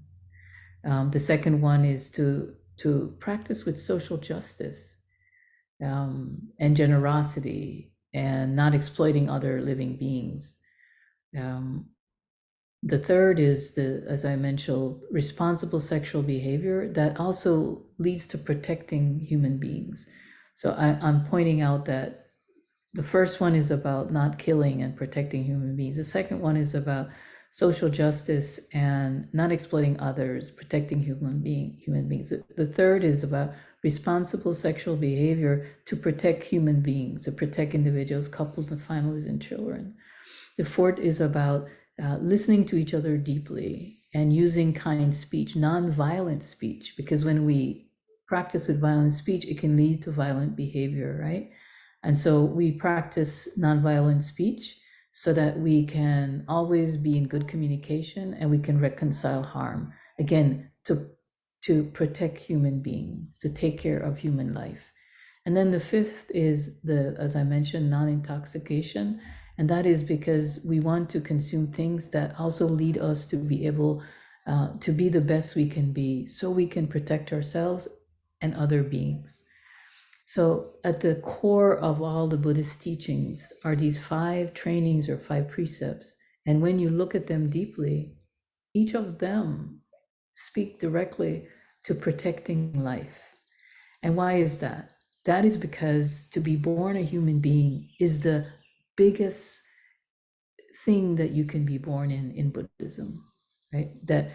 The second one is to practice with social justice and generosity and not exploiting other living beings. The third is as I mentioned, responsible sexual behavior that also leads to protecting human beings. So I'm pointing out that the first one is about not killing and protecting human beings. The second one is about social justice and not exploiting others, protecting human beings. The third is about responsible sexual behavior to protect human beings, to protect individuals, couples, and families and children. The fourth is about listening to each other deeply and using kind speech, non-violent speech, because when we practice with violent speech, it can lead to violent behavior, right? And so we practice non-violent speech so that we can always be in good communication and we can reconcile harm. Again, to protect human beings, to take care of human life. And then the fifth is as I mentioned, non-intoxication. And that is because we want to consume things that also lead us to be able to be the best we can be, so we can protect ourselves and other beings. So at the core of all the Buddhist teachings are these 5 trainings or 5 precepts. And when you look at them deeply, each of them speak directly to protecting life. And why is that? That is because to be born a human being is the biggest thing that you can be born in Buddhism, right? That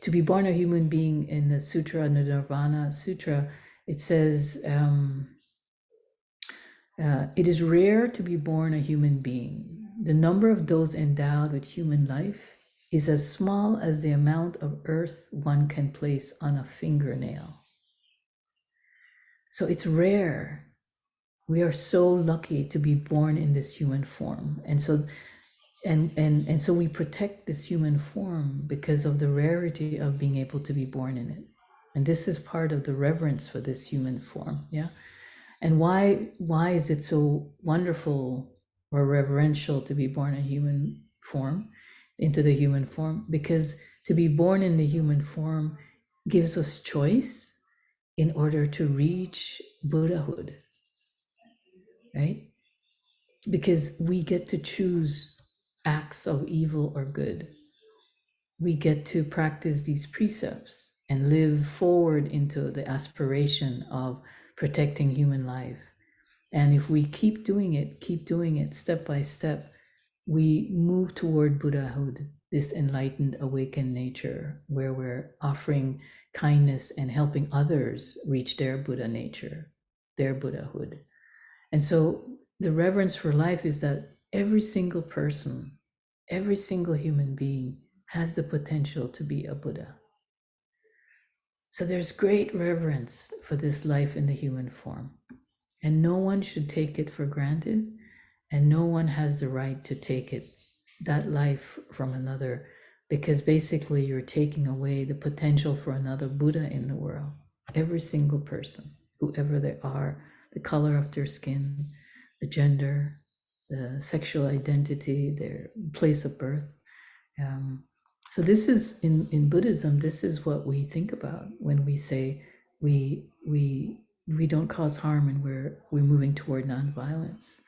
to be born a human being, in the sutra, the Nirvana Sutra, it says, it is rare to be born a human being. The number of those endowed with human life is as small as the amount of earth one can place on a fingernail. So it's rare. We are so lucky to be born in this human form. And so so we protect this human form because of the rarity of being able to be born in it. And this is part of the reverence for this human form. Yeah. And why is it so wonderful or reverential to be born a human form, into the human form? Because to be born in the human form gives us choice in order to reach Buddhahood, right? Because we get to choose acts of evil or good. We get to practice these precepts and live forward into the aspiration of protecting human life. And if we keep doing it step by step, we move toward Buddhahood, this enlightened, awakened nature, where we're offering kindness and helping others reach their Buddha nature, their Buddhahood. And so the reverence for life is that every single person, every single human being has the potential to be a Buddha. So there's great reverence for this life in the human form. And no one should take it for granted, and no one has the right to take that life from another, because basically you're taking away the potential for another Buddha in the world. Every single person, whoever they are, the color of their skin, the gender, the sexual identity, their place of birth. So this is in Buddhism, this is what we think about when we say we don't cause harm and we're moving toward nonviolence.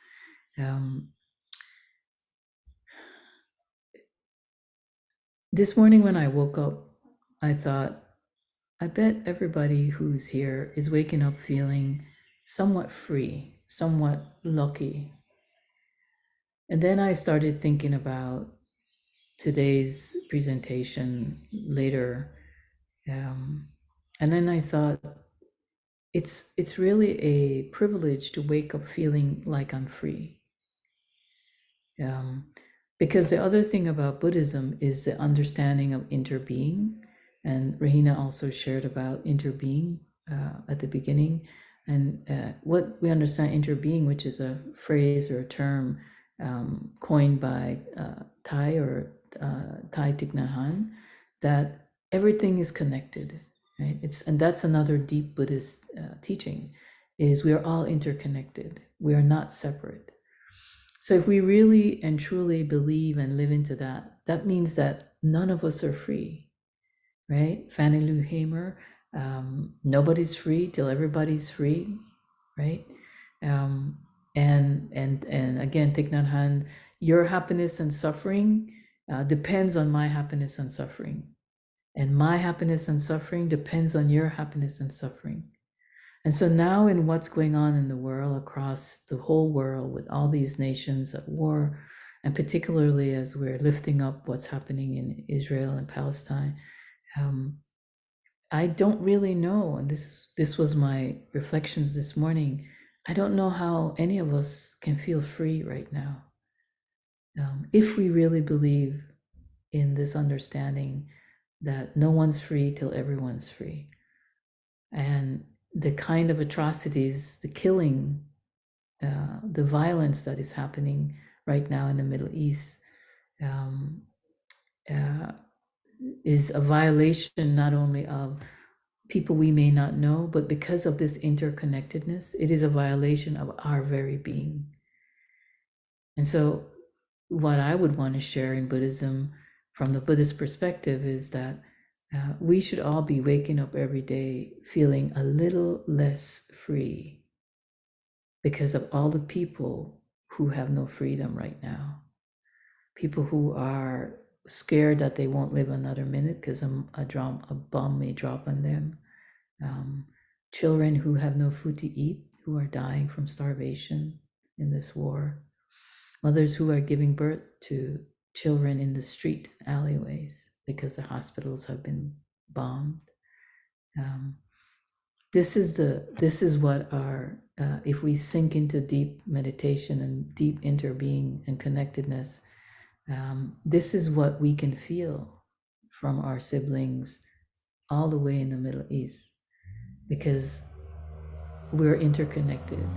This morning when I woke up, I thought, I bet everybody who's here is waking up feeling somewhat free, somewhat lucky. And then I started thinking about today's presentation later, And then I thought, it's really a privilege to wake up feeling like I'm free. Because the other thing about Buddhism is the understanding of interbeing. And Rahina also shared about interbeing at the beginning. And what we understand interbeing, which is a phrase or a term coined by Thai or Thai Thich Nhat Hanh, that everything is connected, right? And that's another deep Buddhist teaching, is we are all interconnected. We are not separate. So if we really and truly believe and live into that, that means that none of us are free, right? Fannie Lou Hamer, nobody's free till everybody's free, right? And again, Thich Nhat Hanh, your happiness and suffering depends on my happiness and suffering, and my happiness and suffering depends on your happiness and suffering. And so now, in what's going on in the world, across the whole world, with all these nations at war, and particularly as we're lifting up what's happening in Israel and Palestine, I don't really know, and this was my reflections this morning. I don't know how any of us can feel free right now, if we really believe in this understanding that no one's free till everyone's free. And the kind of atrocities, the killing, the violence that is happening right now in the Middle East is a violation not only of people we may not know, but because of this interconnectedness, it is a violation of our very being. And so what I would want to share in Buddhism from the Buddhist perspective is that we should all be waking up every day feeling a little less free because of all the people who have no freedom right now. People who are scared that they won't live another minute because a bomb may drop on them. Children who have no food to eat, who are dying from starvation in this war. Mothers who are giving birth to children in the street alleyways because the hospitals have been bombed. This is what our if we sink into deep meditation and deep interbeing and connectedness, this is what we can feel from our siblings all the way in the Middle East, because we're interconnected.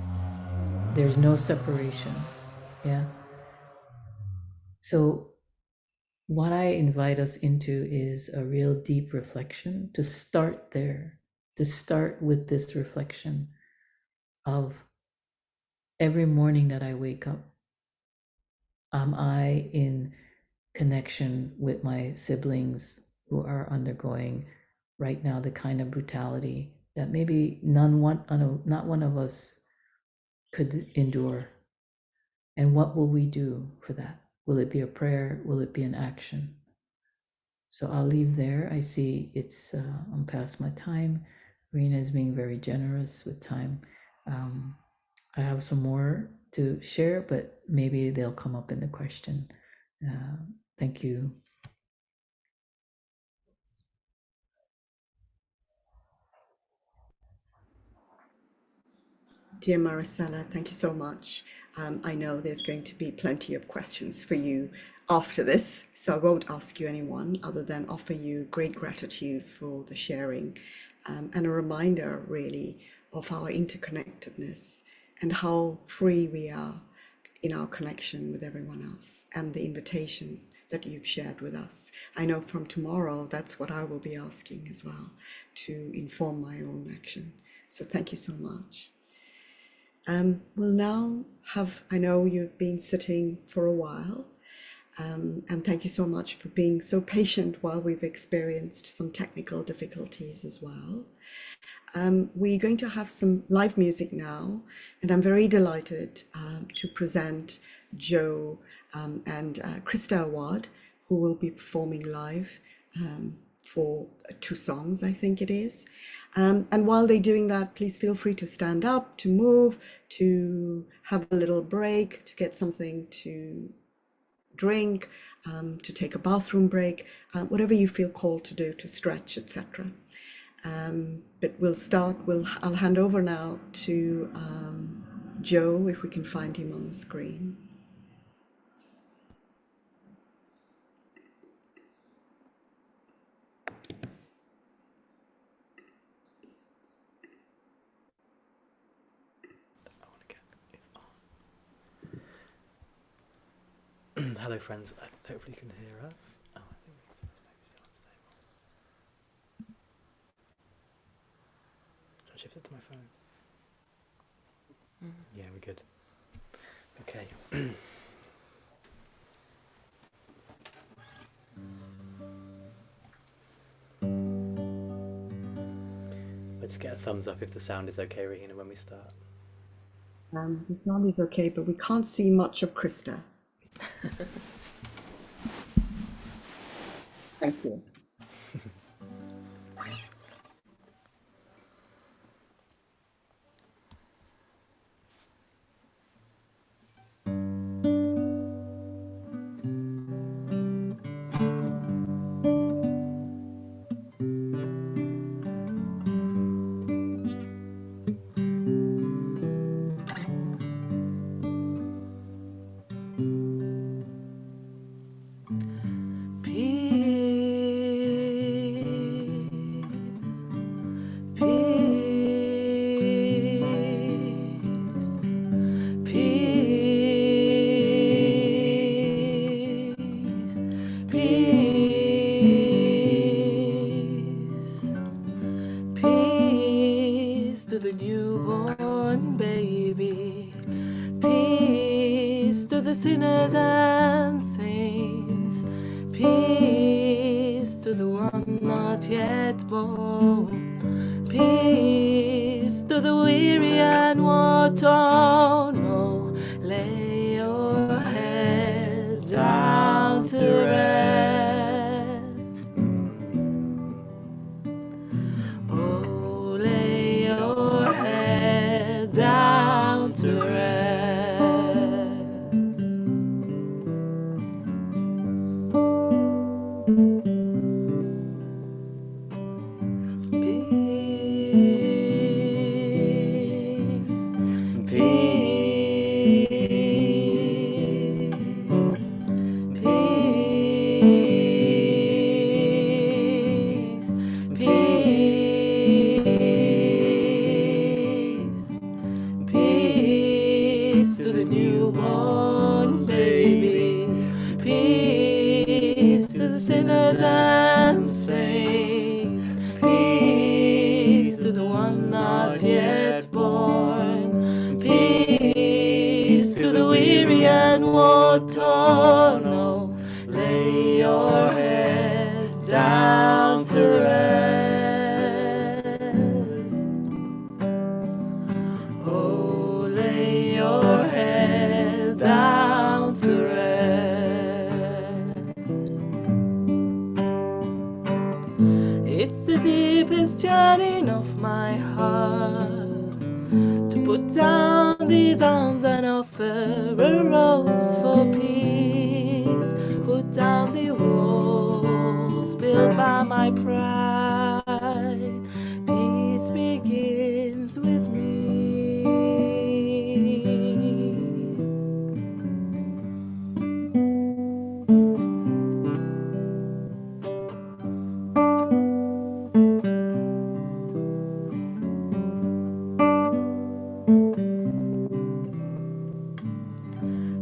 There's no separation. Yeah. So what I invite us into is a real deep reflection, to start there, to start with this reflection of every morning that I wake up, am I in connection with my siblings who are undergoing right now the kind of brutality that maybe not one of us could endure? And what will we do for that? Will it be a prayer? Will it be an action? So I'll leave there. I see I'm past my time. Rena is being very generous with time. I have some more to share, but maybe they'll come up in the question. Thank you. Dear Maricela, thank you so much. I know there's going to be plenty of questions for you after this, so I won't ask you anyone other than offer you great gratitude for the sharing, and a reminder really of our interconnectedness and how free we are in our connection with everyone else, and the invitation that you've shared with us. I know from tomorrow that's what I will be asking as well, to inform my own action. So thank you so much. We'll now have, I know you've been sitting for a while, and thank you so much for being so patient while we've experienced some technical difficulties as well. We're going to have some live music now, and I'm very delighted to present Joe and Krista Awad, who will be performing live for 2 songs, I think it is. And while they're doing that, please feel free to stand up, to move, to have a little break, to get something to drink, to take a bathroom break, whatever you feel called to do, to stretch, etc. But we'll start, I'll hand over now to Joe, if we can find him on the screen. Hello friends, hopefully you can hear us. Oh, I think it's maybe still unstable. Should I shift it to my phone? Yeah, we're good. Okay. Let's get a thumbs up if the sound is okay, Rahina, when we start. The sound is okay, but we can't see much of Krista. Thank you. Peace to the newborn baby. Peace to the sinners and saints. Peace to the one not yet born. Peace to the weary and worn. Oh, lay your head down to rest. Oh, lay your head down to rest. Peace, peace, peace, peace to the newborn baby. Peace to the sinners and saints. Peace to the one not yet born. Peace to the weary and war-torn. Oh, lay your head down to rest. Oh, lay your head down to rest. It's the deepest yearning of my heart to put down these arms and offer a rose for peace. Put down the walls built by my pride. Peace begins with me.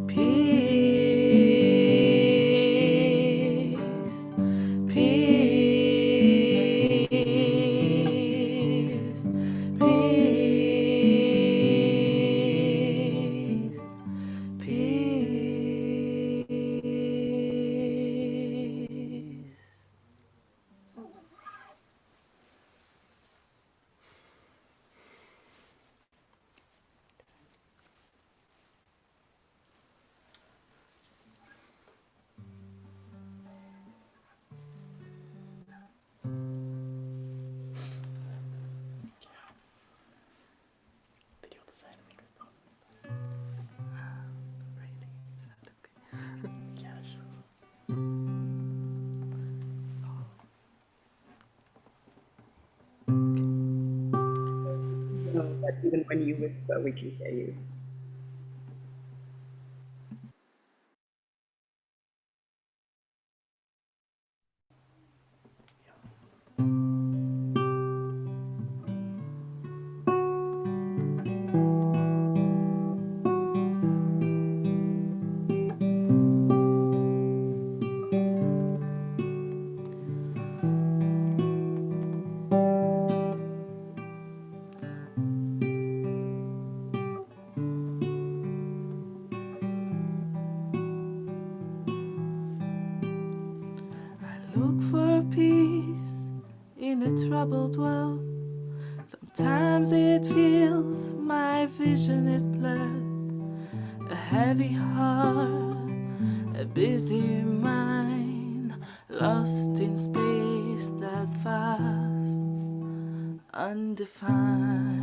Peace that even when you whisper, we can hear you. Look for peace in a troubled world. Sometimes it feels my vision is blurred. A heavy heart, a busy mind, lost in space that's vast, undefined.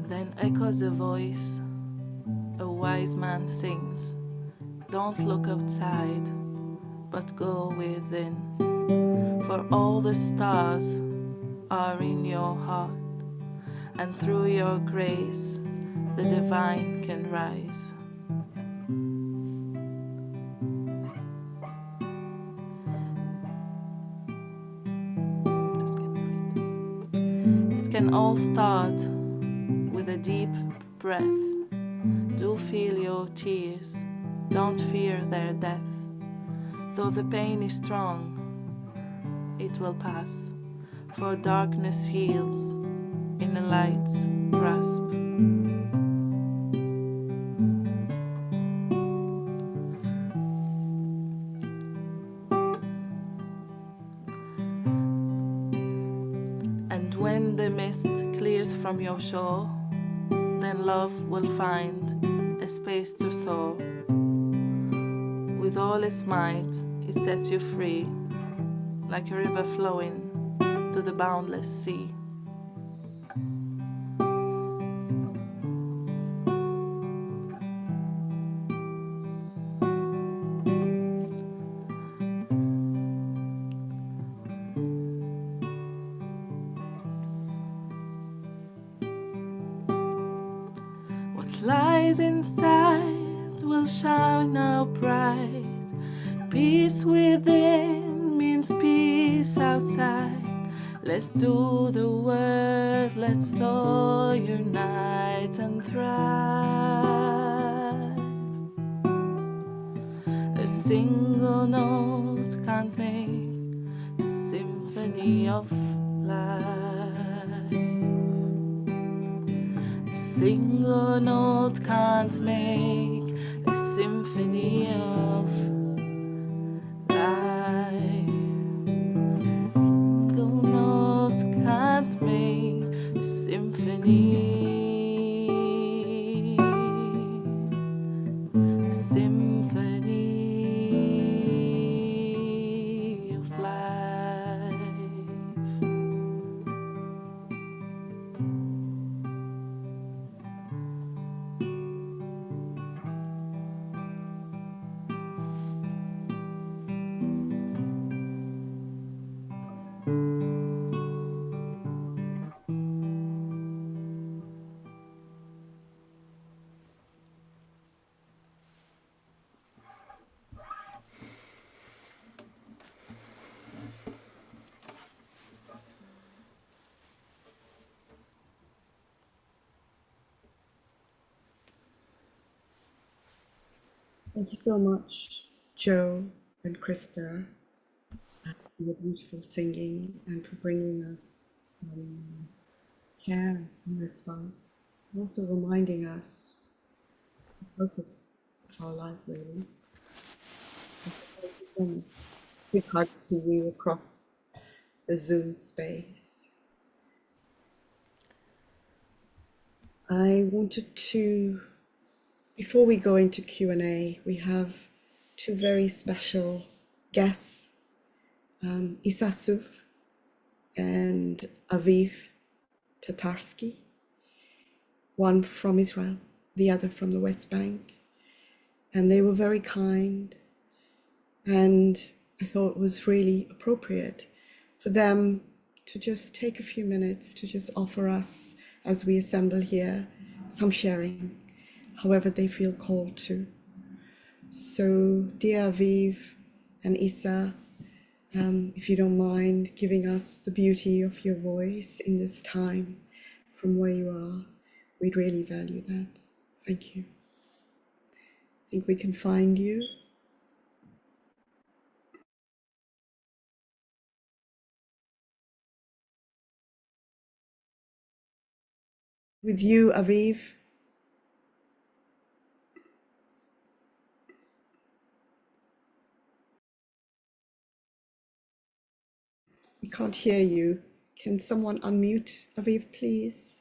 Then echoes a voice, a wise man sings. Don't look outside, but go within. For all the stars are in your heart, and through your grace, the divine can rise. It can all start with a deep breath. Do feel your tears, don't fear their death. Though the pain is strong, it will pass, for darkness heals in a light's grasp. And when the mist clears from your shore, then love will find a space to soar. With all its might, it sets you free, like a river flowing to the boundless sea. What lies inside will shine out bright. Peace within means peace outside. Let's do the work, let's all unite and thrive. A single note can't make a symphony of life. A single note can't make a symphony of life. Single note can't make a symphony. Symphony of life. Thank you so much, Joe and Krista, for your beautiful singing and for bringing us some care and respite. And also reminding us the focus of our life, really. Thank you so much. Big hug to you across the Zoom space. I wanted to, before we go into Q&A, we have two very special guests, Isasuf and Aviv, Tatarsky, one from Israel, the other from the West Bank. And they were very kind. And I thought it was really appropriate for them to just take a few minutes to just offer us, as we assemble here, some sharing, however they feel called to. So, dear Aviv and Issa, if you don't mind giving us the beauty of your voice in this time from where you are, we'd really value that. Thank you. I think we can find you. With you, Aviv. We can't hear you. Can someone unmute Aviv, please?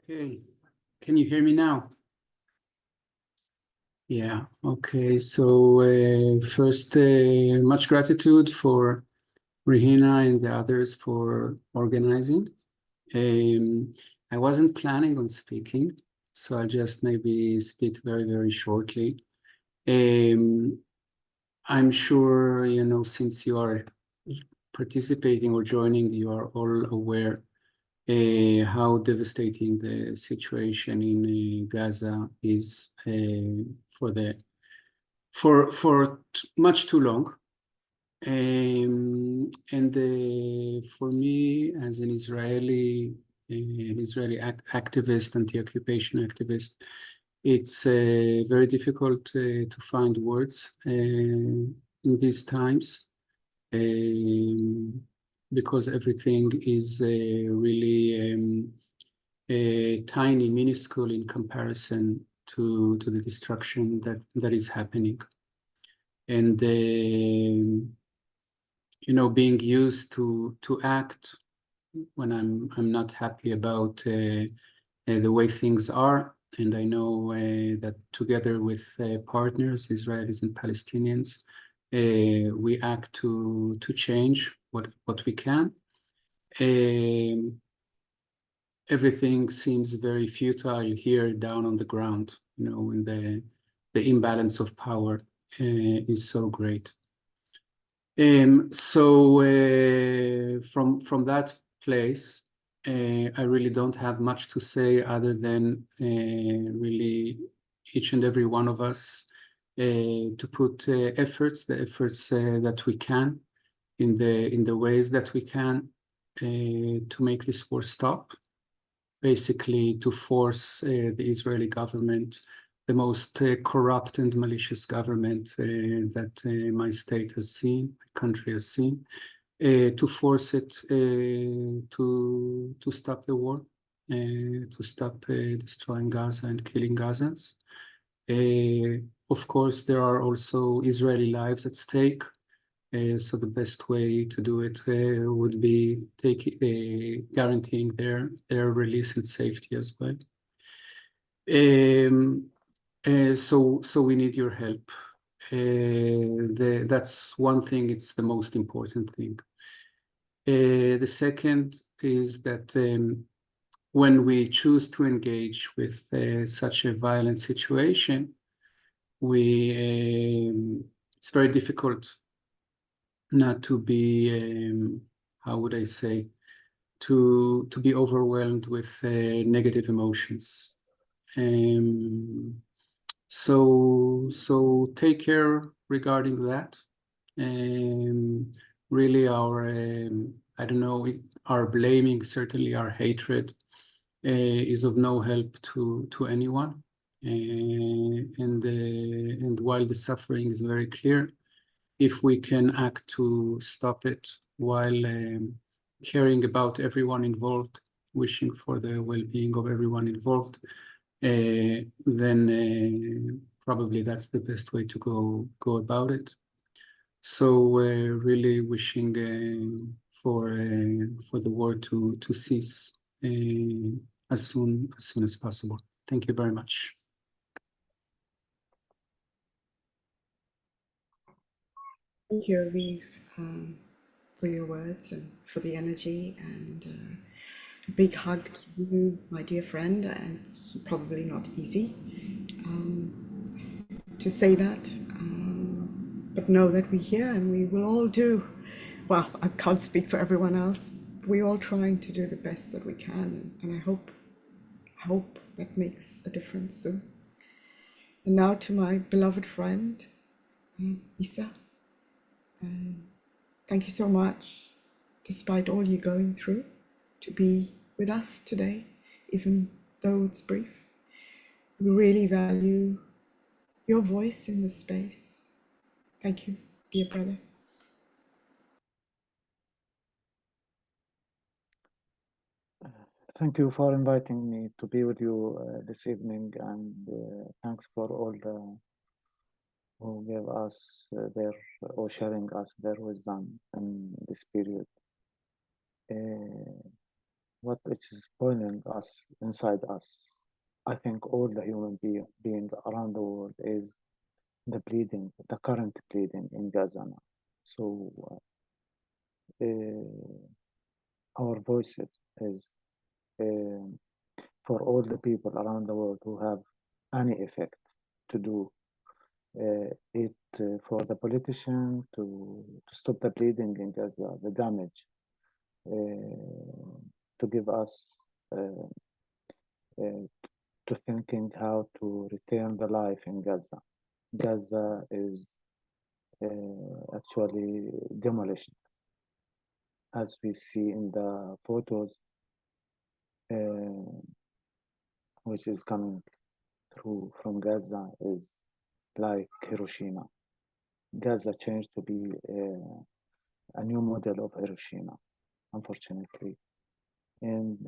Okay. Can you hear me now? Yeah. Okay. So first, much gratitude for Rehina and the others for organizing. I wasn't planning on speaking, so I'll just maybe speak very, very shortly. I'm sure, you know, since you are participating or joining, you are all aware how devastating the situation in Gaza is for much too long. And for me, as an Israeli activist, anti-occupation activist, it's very difficult to find words in these times. Because everything is really tiny, minuscule in comparison to the destruction that is happening. And you know, being used to act when I'm not happy about the way things are, and I know that together with partners, Israelis and Palestinians, we act to change what we can. Everything seems very futile here down on the ground, you know, and the imbalance of power is so great. So from that place, I really don't have much to say other than really each and every one of us to put the efforts that we can in the ways that we can to make this war stop. Basically, to force the Israeli government, the most corrupt and malicious government that my state has seen, my country has seen, to force it to stop the war, to stop destroying Gaza and killing Gazans. Of course, there are also Israeli lives at stake. So the best way to do it would be guaranteeing their release and safety as well. So we need your help. That's one thing. It's the most important thing. The second is that when we choose to engage with such a violent situation, it's very difficult not to be, how would I say, to be overwhelmed with negative emotions. So take care regarding that. Really, I don't know, our blaming, certainly our hatred, is of no help to anyone. And while the suffering is very clear, if we can act to stop it while caring about everyone involved, wishing for the well-being of everyone involved, then probably that's the best way to go about it. So really wishing for the war to cease as soon as possible. Thank you very much. Thank you, Aviv, for your words and for the energy, and a big hug to you, my dear friend. And it's probably not easy to say that, but know that we're here and we will all do. Well, I can't speak for everyone else. We're all trying to do the best that we can, and I hope that makes a difference soon. And now to my beloved friend, Isa. Thank you so much, despite all you're going through, to be with us today, even though it's brief. We really value your voice in this space. Thank you, dear brother. Thank you for inviting me to be with you this evening, and thanks for all the who gave us their or sharing us their wisdom in this period. What is boiling us inside us, I think all the human being around the world, is the bleeding, the current bleeding in Gaza now. So our voices is for all the people around the world who have any effect to do it for the politician to stop the bleeding in Gaza, the damage, to give us to thinking how to return the life in Gaza. Gaza is actually demolished, as we see in the photos, which is coming through from Gaza, is like Hiroshima. Gaza changed to be a new model of Hiroshima, unfortunately. And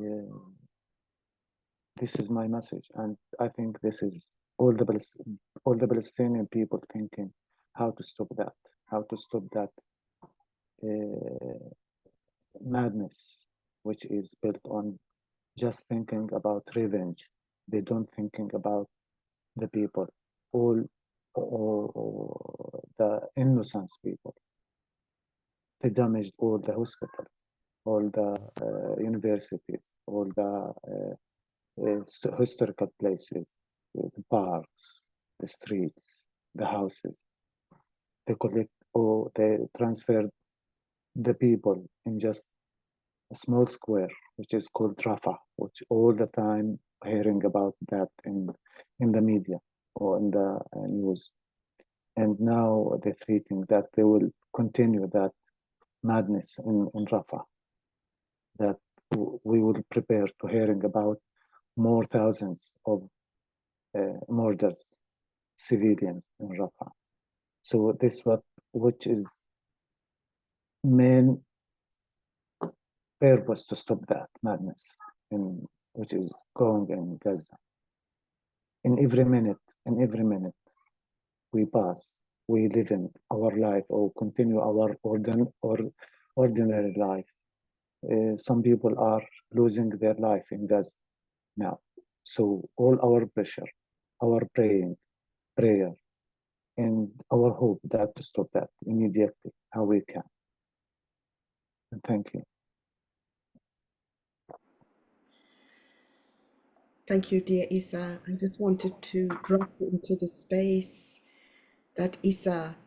this is my message. And I think this is all the Palestinian people thinking how to stop that, how to stop that madness, which is built on just thinking about revenge. They don't thinking about the people, all the innocent people. They damaged all the hospitals, all the universities, all the historical places, the parks, the streets, the houses. They collect or they transferred the people in just a small square, which is called Rafah, which all the time hearing about that in the media or in the news. And now they're treating that they will continue that madness in Rafah, that we will prepare to hearing about more thousands of murders, civilians in Rafah. So this which is main purpose to stop that madness which is going in Gaza. In every minute we pass, we live in our life or continue our ordinary life. Some people are losing their life in Gaza now. So all our pressure, our prayer, and our hope that to stop that immediately, how we can. And thank you. Thank you, dear Isa. I just wanted to drop into the space that Isa,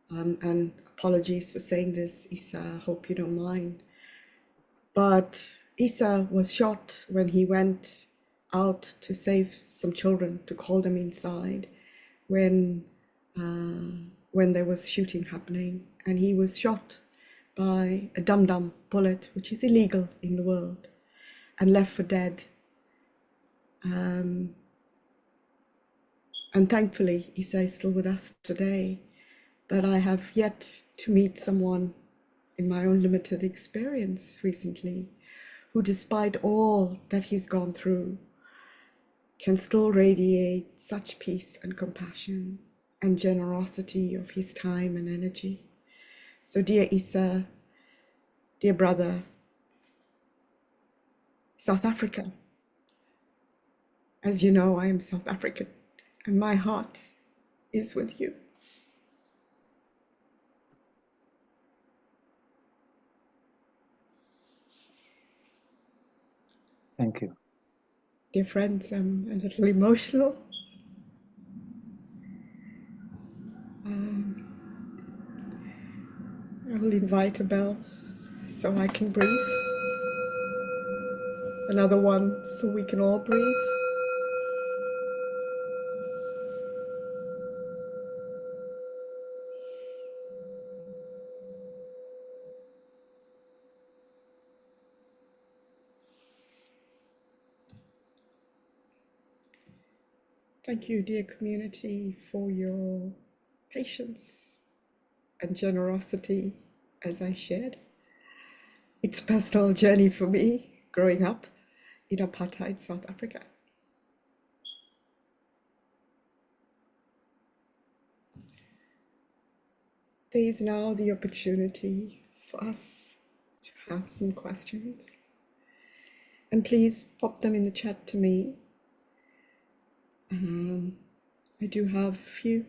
and apologies for saying this, Isa, hope you don't mind, but Isa was shot when he went out to save some children, to call them inside, when there was shooting happening, and he was shot by a dum-dum bullet, which is illegal in the world, and left for dead. And thankfully, Isa is still with us today, but I have yet to meet someone in my own limited experience recently who, despite all that he's gone through, can still radiate such peace and compassion and generosity of his time and energy. So dear Isa, dear brother, South Africa, as you know, I am South African, and my heart is with you. Thank you. Dear friends, I'm a little emotional. I will invite a bell so I can breathe. Another one so we can all breathe. Thank you, dear community, for your patience and generosity as I shared. It's a personal journey for me growing up in apartheid South Africa. There is now the opportunity for us to have some questions. And please pop them in the chat to me. I do have a few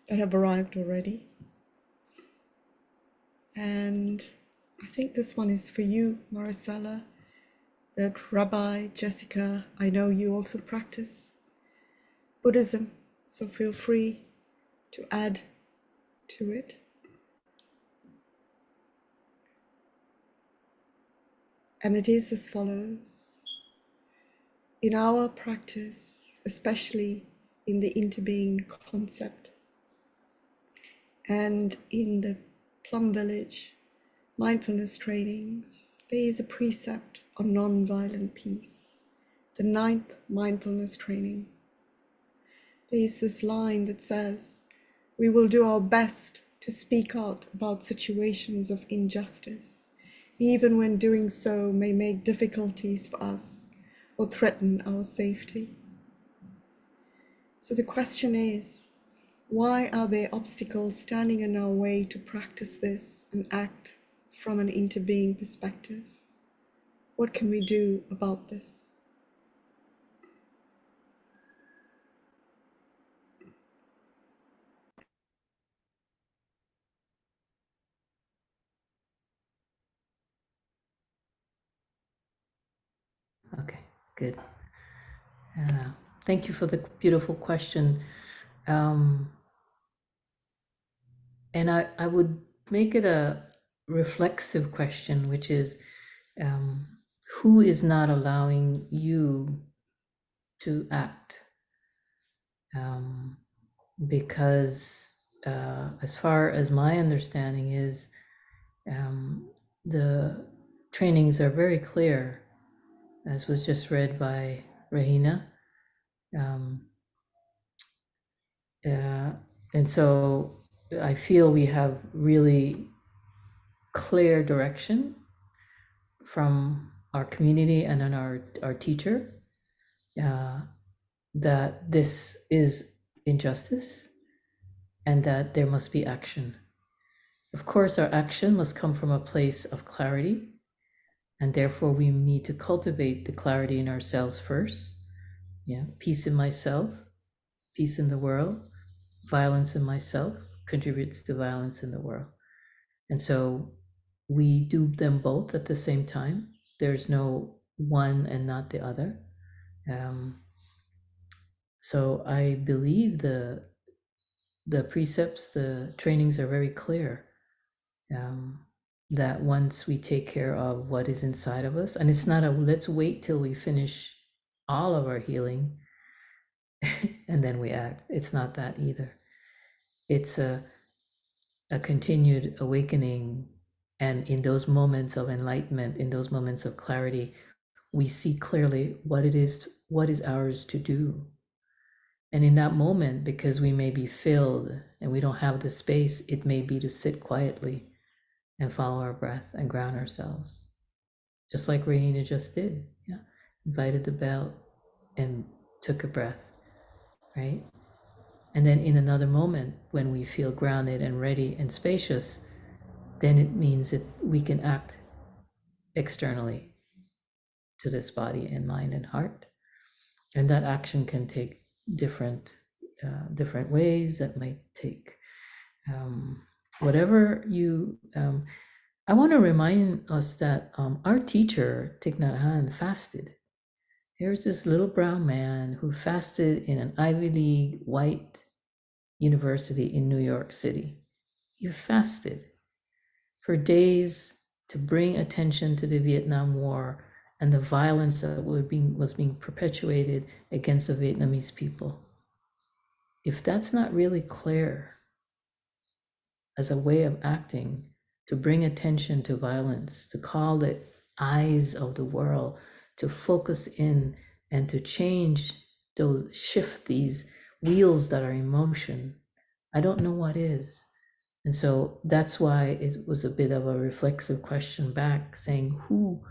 that have arrived already. And I think this one is for you, Maricela. That Rabbi Jessica, I know you also practice Buddhism, so feel free to add to it. And it is as follows. In our practice, especially in the interbeing concept and in the Plum Village mindfulness trainings, there is a precept on non-violent peace, the 9th mindfulness training. There is this line that says, we will do our best to speak out about situations of injustice, even when doing so may make difficulties for us or threaten our safety. So the question is, why are there obstacles standing in our way to practice this and act from an interbeing perspective? What can we do about this? Okay, good. Thank you for the beautiful question. And I would make it a reflexive question, which is, who is not allowing you to act? Because as far as my understanding is, the trainings are very clear, as was just read by Rahina. And so I feel we have really clear direction from our community and on our teacher that this is injustice and that there must be action. Of course, our action must come from a place of clarity, and therefore we need to cultivate the clarity in ourselves first. Yeah, peace in myself, peace in the world. Violence in myself contributes to violence in the world. And so we do them both at the same time. There's no one and not the other. So I believe the precepts, the trainings are very clear, that once we take care of what is inside of us, and it's not a let's wait till we finish all of our healing and then we act. It's not that either. It's a continued awakening, and in those moments of enlightenment, in those moments of clarity, we see clearly what is ours to do. And in that moment, because we may be filled and we don't have the space, it may be to sit quietly and follow our breath and ground ourselves, just like Rahina just did. Yeah, invited the bell and took a breath, right? And then in another moment, when we feel grounded and ready and spacious, then it means that we can act externally to this body and mind and heart. And that action can take different ways. That might take whatever you I want to remind us that our teacher, Thich Nhat Hanh, fasted. There's this little brown man who fasted in an Ivy League white university in New York City. He fasted for days to bring attention to the Vietnam War and the violence that was being perpetuated against the Vietnamese people. If that's not really clear as a way of acting to bring attention to violence, to call the eyes of the world, to focus in and to change, to shift these wheels that are in motion, I don't know what is. And so that's why it was a bit of a reflexive question back, saying who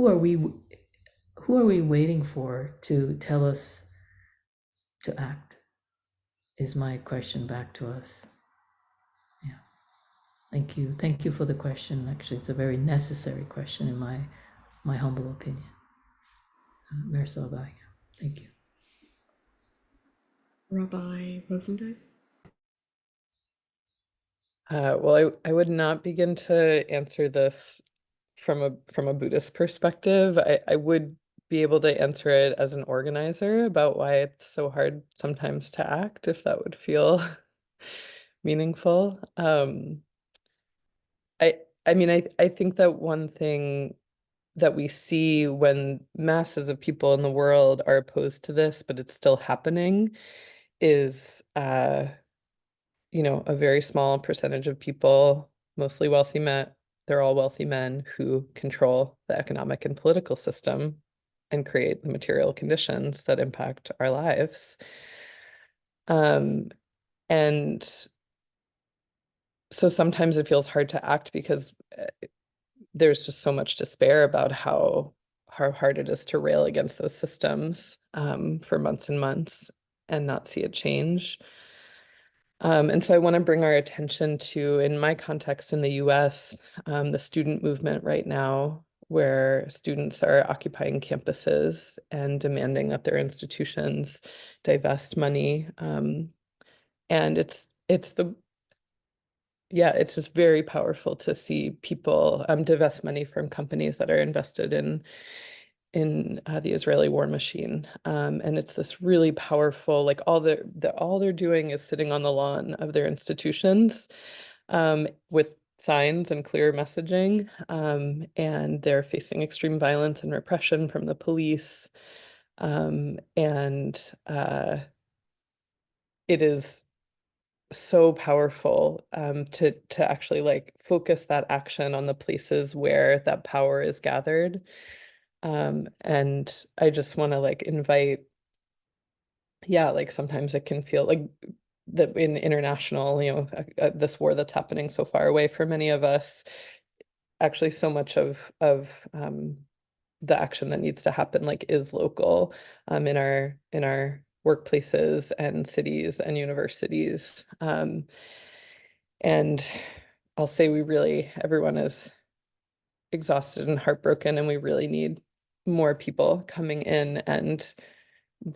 are we waiting for to tell us to act, is my question back to us. Yeah. Thank you. Thank you for the question. Actually, it's a very necessary question in my humble opinion. Marisol Bye. Thank you. Rabbi Rosenberg? Well, I would not begin to answer this from a Buddhist perspective. I would be able to answer it as an organizer about why it's so hard sometimes to act, if that would feel meaningful. I mean, I think that one thing that we see when masses of people in the world are opposed to this, but it's still happening, is a very small percentage of people, mostly wealthy men, they're all wealthy men who control the economic and political system and create the material conditions that impact our lives. And so sometimes it feels hard to act because there's just so much despair about how hard it is to rail against those systems for months and months and not see it change. And so I want to bring our attention to, in my context in the US, the student movement right now, where students are occupying campuses and demanding that their institutions divest money. And it's just very powerful to see people divest money from companies that are invested in the Israeli war machine. And it's this really powerful, like all they're doing is sitting on the lawn of their institutions with signs and clear messaging. And they're facing extreme violence and repression from the police. And it is so powerful to actually like focus that action on the places where that power is gathered. And I just want to like invite, like sometimes it can feel like that in international, this war that's happening so far away for many of us, actually so much of the action that needs to happen like is local in our workplaces and cities and universities. And I'll say everyone is exhausted and heartbroken, and we really need more people coming in and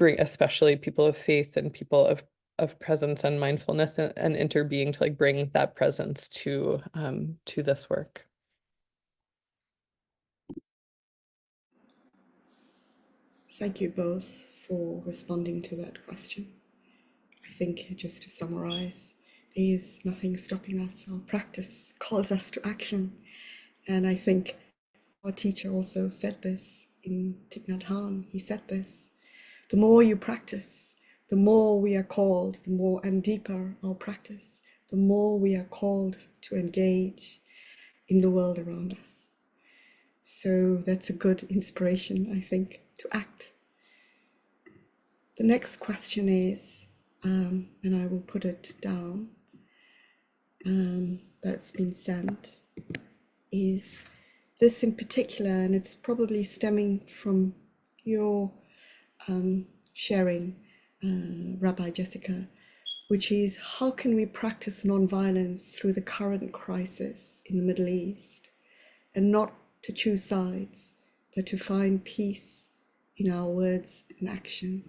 especially people of faith and people of presence and mindfulness and interbeing to like bring that presence to this work. Thank you both for responding to that question. I think just to summarize, there is nothing stopping us. Our practice calls us to action. And I think our teacher also said this in Thich Nhat Hanh. He said this: the more you practice, the more we are called, the more and deeper our practice, the more we are called to engage in the world around us. So that's a good inspiration, I think, to act. The next question is, and I will put it down, that's been sent, is this in particular, and it's probably stemming from your sharing, Rabbi Jessica, which is how can we practice nonviolence through the current crisis in the Middle East, and not to choose sides, but to find peace in our words and action.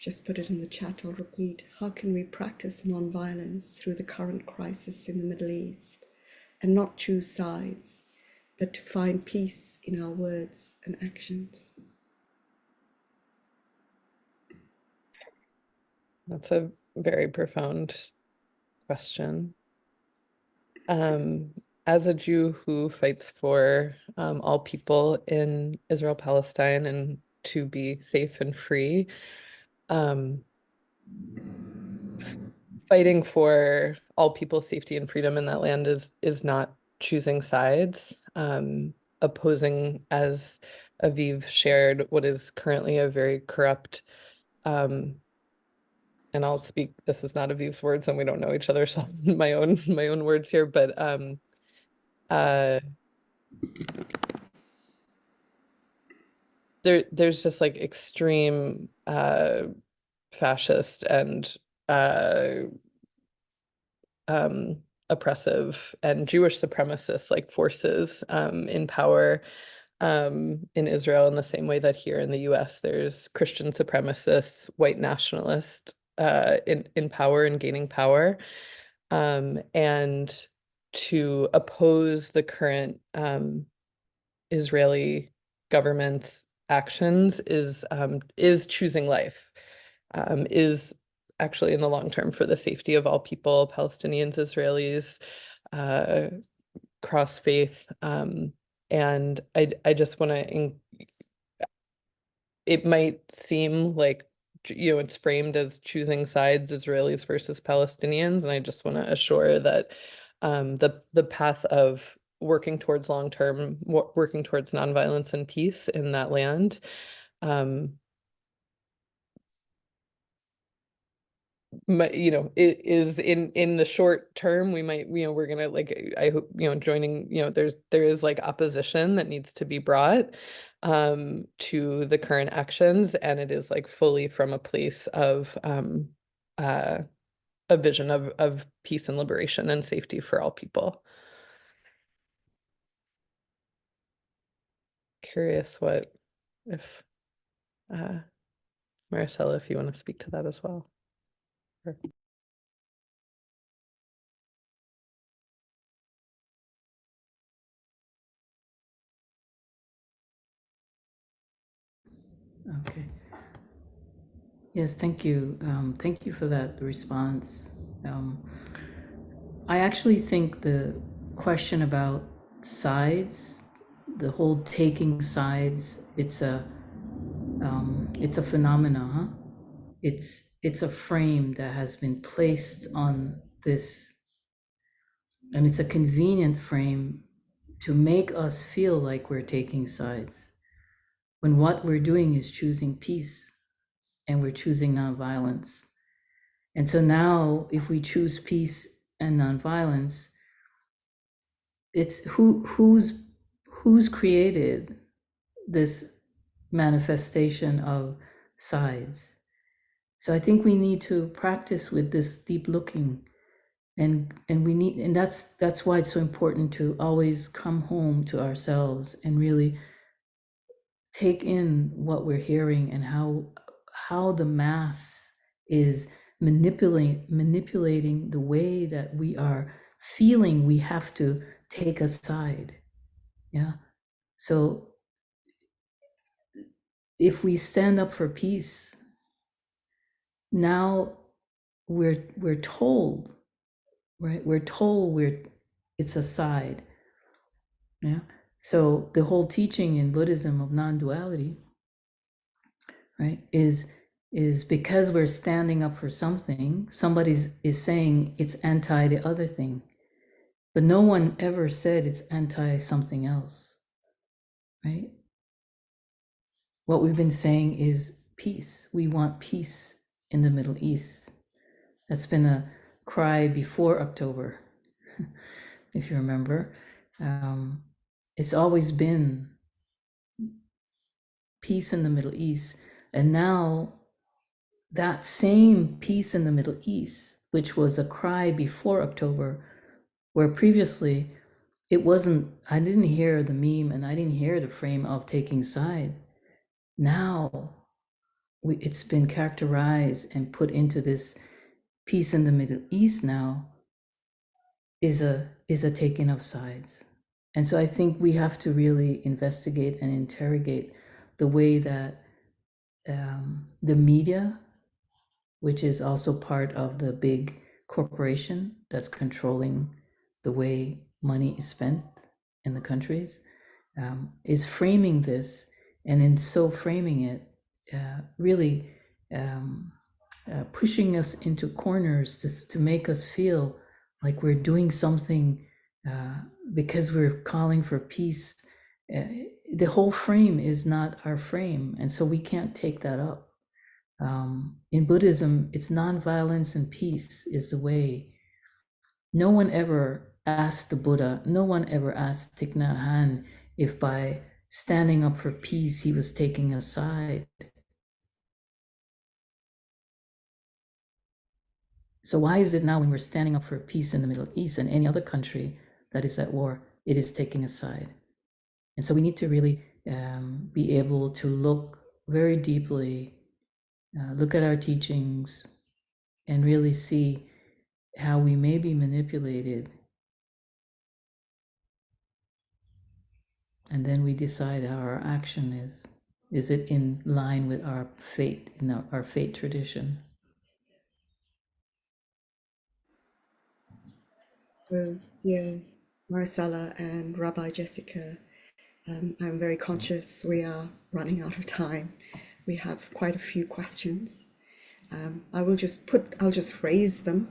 just put it in the chat, I'll repeat. How can we practice nonviolence through the current crisis in the Middle East and not choose sides, but to find peace in our words and actions? That's a very profound question. As a Jew who fights for all people in Israel, Palestine, and to be safe and free, fighting for all people's safety and freedom in that land is not choosing sides. Opposing, as Aviv shared, what is currently a very corrupt, and I'll speak, this is not Aviv's words and we don't know each other, so my own words here, but there's just like extreme fascist and oppressive and Jewish supremacist like forces in power in Israel, in the same way that here in the US there's Christian supremacists, white nationalists in power and gaining power, and to oppose the current Israeli government's actions is choosing life, is actually in the long term for the safety of all people, Palestinians, Israelis, cross faith. And I just want to, it might seem like, you know, it's framed as choosing sides, Israelis versus Palestinians. And I just want to assure that the path of working towards long-term, working towards nonviolence and peace in that land, you know, it is in the short term, we might, you know, we're gonna like, I hope, you know, joining, you know, there is like opposition that needs to be brought to the current actions, and it is like fully from a place of a vision of peace and liberation and safety for all people. Curious what, if Maricela, if you want to speak to that as well. Sure. Okay. Yes, thank you. Thank you for that response. I actually think the question about sides, the whole taking sides, it's a phenomena. Huh? It's a frame that has been placed on this, and it's a convenient frame to make us feel like we're taking sides, when what we're doing is choosing peace and we're choosing nonviolence. And so now, if we choose peace and nonviolence, it's who's created this manifestation of sides. So I think we need to practice with this deep looking, and we need, and that's why it's so important to always come home to ourselves and really take in what we're hearing, and how the mass is manipulating the way that we are feeling we have to take a side. Yeah. So if we stand up for peace, now we're told, right? We're told it's a side. Yeah. So the whole teaching in Buddhism of non-duality, right, is because we're standing up for something, somebody is saying it's anti the other thing, but no one ever said it's anti something else, right? What we've been saying is peace. We want peace in the Middle East. That's been a cry before October, if you remember. It's always been peace in the Middle East. And now that same peace in the Middle East, which was a cry before October, where previously it wasn't, I didn't hear the meme and I didn't hear the frame of taking side. Now it's been characterized and put into this peace in the Middle East now is a taking of sides. And so I think we have to really investigate and interrogate the way that the media, which is also part of the big corporation that's controlling the way money is spent in the countries, is framing this, and in so framing it, really pushing us into corners to make us feel like we're doing something because we're calling for peace. The whole frame is not our frame, and so we can't take that up. In Buddhism, it's nonviolence and peace is the way. No one ever asked the Buddha, no one ever asked Thich Nhat Hanh if by standing up for peace he was taking a side. So why is it now when we're standing up for peace in the Middle East and any other country that is at war, it is taking a side? And so we need to really be able to look very deeply, look at our teachings, and really see how we may be manipulated. And then we decide how our action is. Is it in line with our fate, in our fate tradition? So, dear Maricela and Rabbi Jessica, I'm very conscious we are running out of time. We have quite a few questions. I'll just raise them,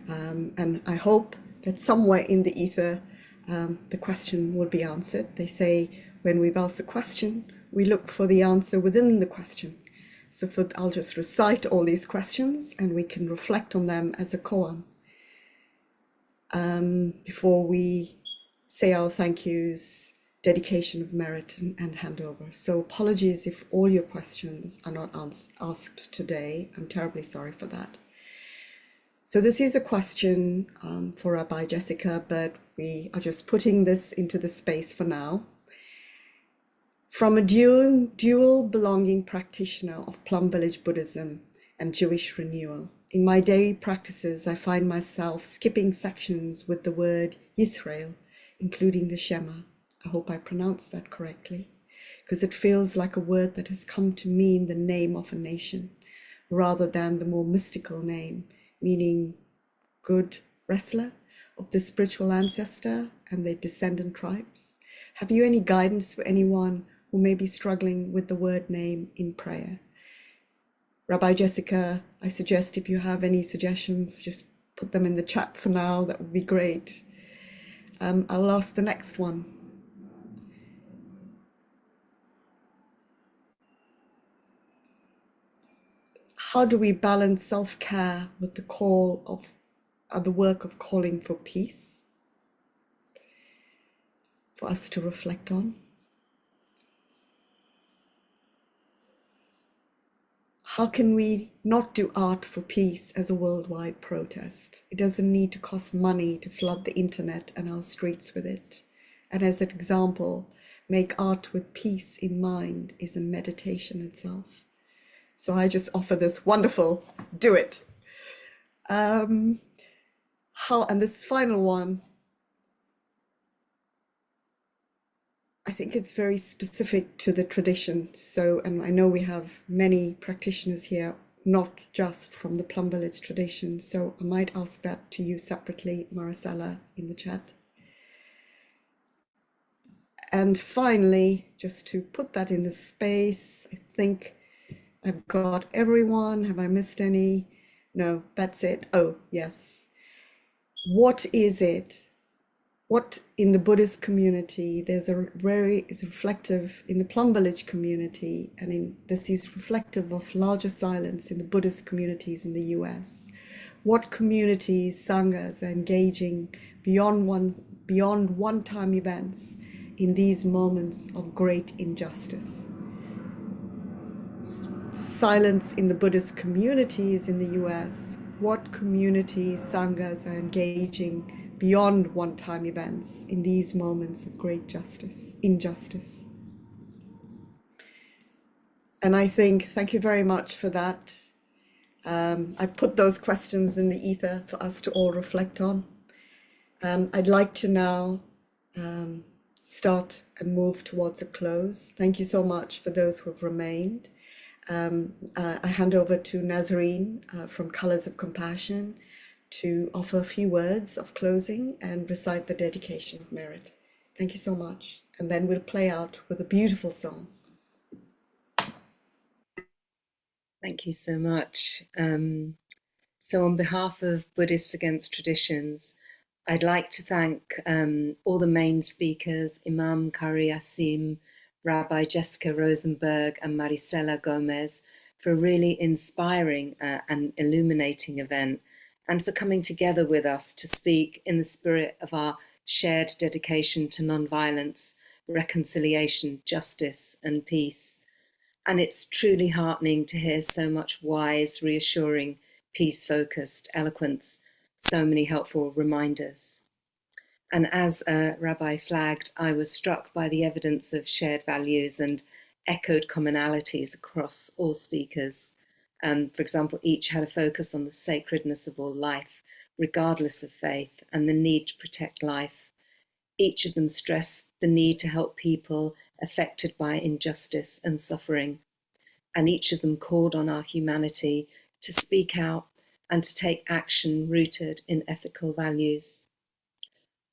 and I hope that somewhere in the ether, the question will be answered. They say when we've asked a question, we look for the answer within the question. So I'll just recite all these questions, and we can reflect on them as a koan before we say our thank yous, dedication of merit, and handover. So apologies if all your questions are not asked today. I'm terribly sorry for that. So this is a question for Rabbi Jessica, but we are just putting this into the space for now. From a dual belonging practitioner of Plum Village Buddhism and Jewish renewal, in my daily practices, I find myself skipping sections with the word Yisrael, including the Shema. I hope I pronounced that correctly, because it feels like a word that has come to mean the name of a nation, rather than the more mystical name, meaning good wrestler of the spiritual ancestor and their descendant tribes. Have you any guidance for anyone who may be struggling with the word name in prayer? Rabbi Jessica, I suggest if you have any suggestions, just put them in the chat for now. That would be great. I'll ask the next one. How do we balance self-care with the call of the work of calling for peace for us to reflect on? How can we not do art for peace as a worldwide protest? It doesn't need to cost money to flood the internet and our streets with it. And as an example, make art with peace in mind is a meditation itself. So I just offer this wonderful, do it. And this final one, I think it's very specific to the tradition. So, and I know we have many practitioners here, not just from the Plum Village tradition. So I might ask that to you separately, Maricela, in the chat. And finally, just to put that in the space, I think I've got everyone. Have I missed any? No, that's it. Oh, yes. What is it? What in the Buddhist community, there's a very, is reflective in the Plum Village community, and this is reflective of larger silence in the Buddhist communities in the US. What communities, sanghas, are engaging beyond one-time events in these moments of great injustice? Silence in the Buddhist communities in the US. What communities, sanghas, are engaging beyond one-time events in these moments of great injustice? And I think, thank you very much for that. I put those questions in the ether for us to all reflect on. I'd like to now start and move towards a close. Thank you so much for those who have remained. I hand over to Nazarene from Colors of Compassion to offer a few words of closing and recite the dedication of merit. Thank you so much. And then we'll play out with a beautiful song. Thank you so much. So on behalf of Buddhists Against Traditions, I'd like to thank all the main speakers, Imam Kari Asim, Rabbi Jessica Rosenberg and Maricela Gomez, for a really inspiring and illuminating event, and for coming together with us to speak in the spirit of our shared dedication to nonviolence, reconciliation, justice and peace. And it's truly heartening to hear so much wise, reassuring, peace-focused eloquence, so many helpful reminders. And as Rabbi flagged, I was struck by the evidence of shared values and echoed commonalities across all speakers. For example, each had a focus on the sacredness of all life, regardless of faith, and the need to protect life. Each of them stressed the need to help people affected by injustice and suffering. And each of them called on our humanity to speak out and to take action rooted in ethical values.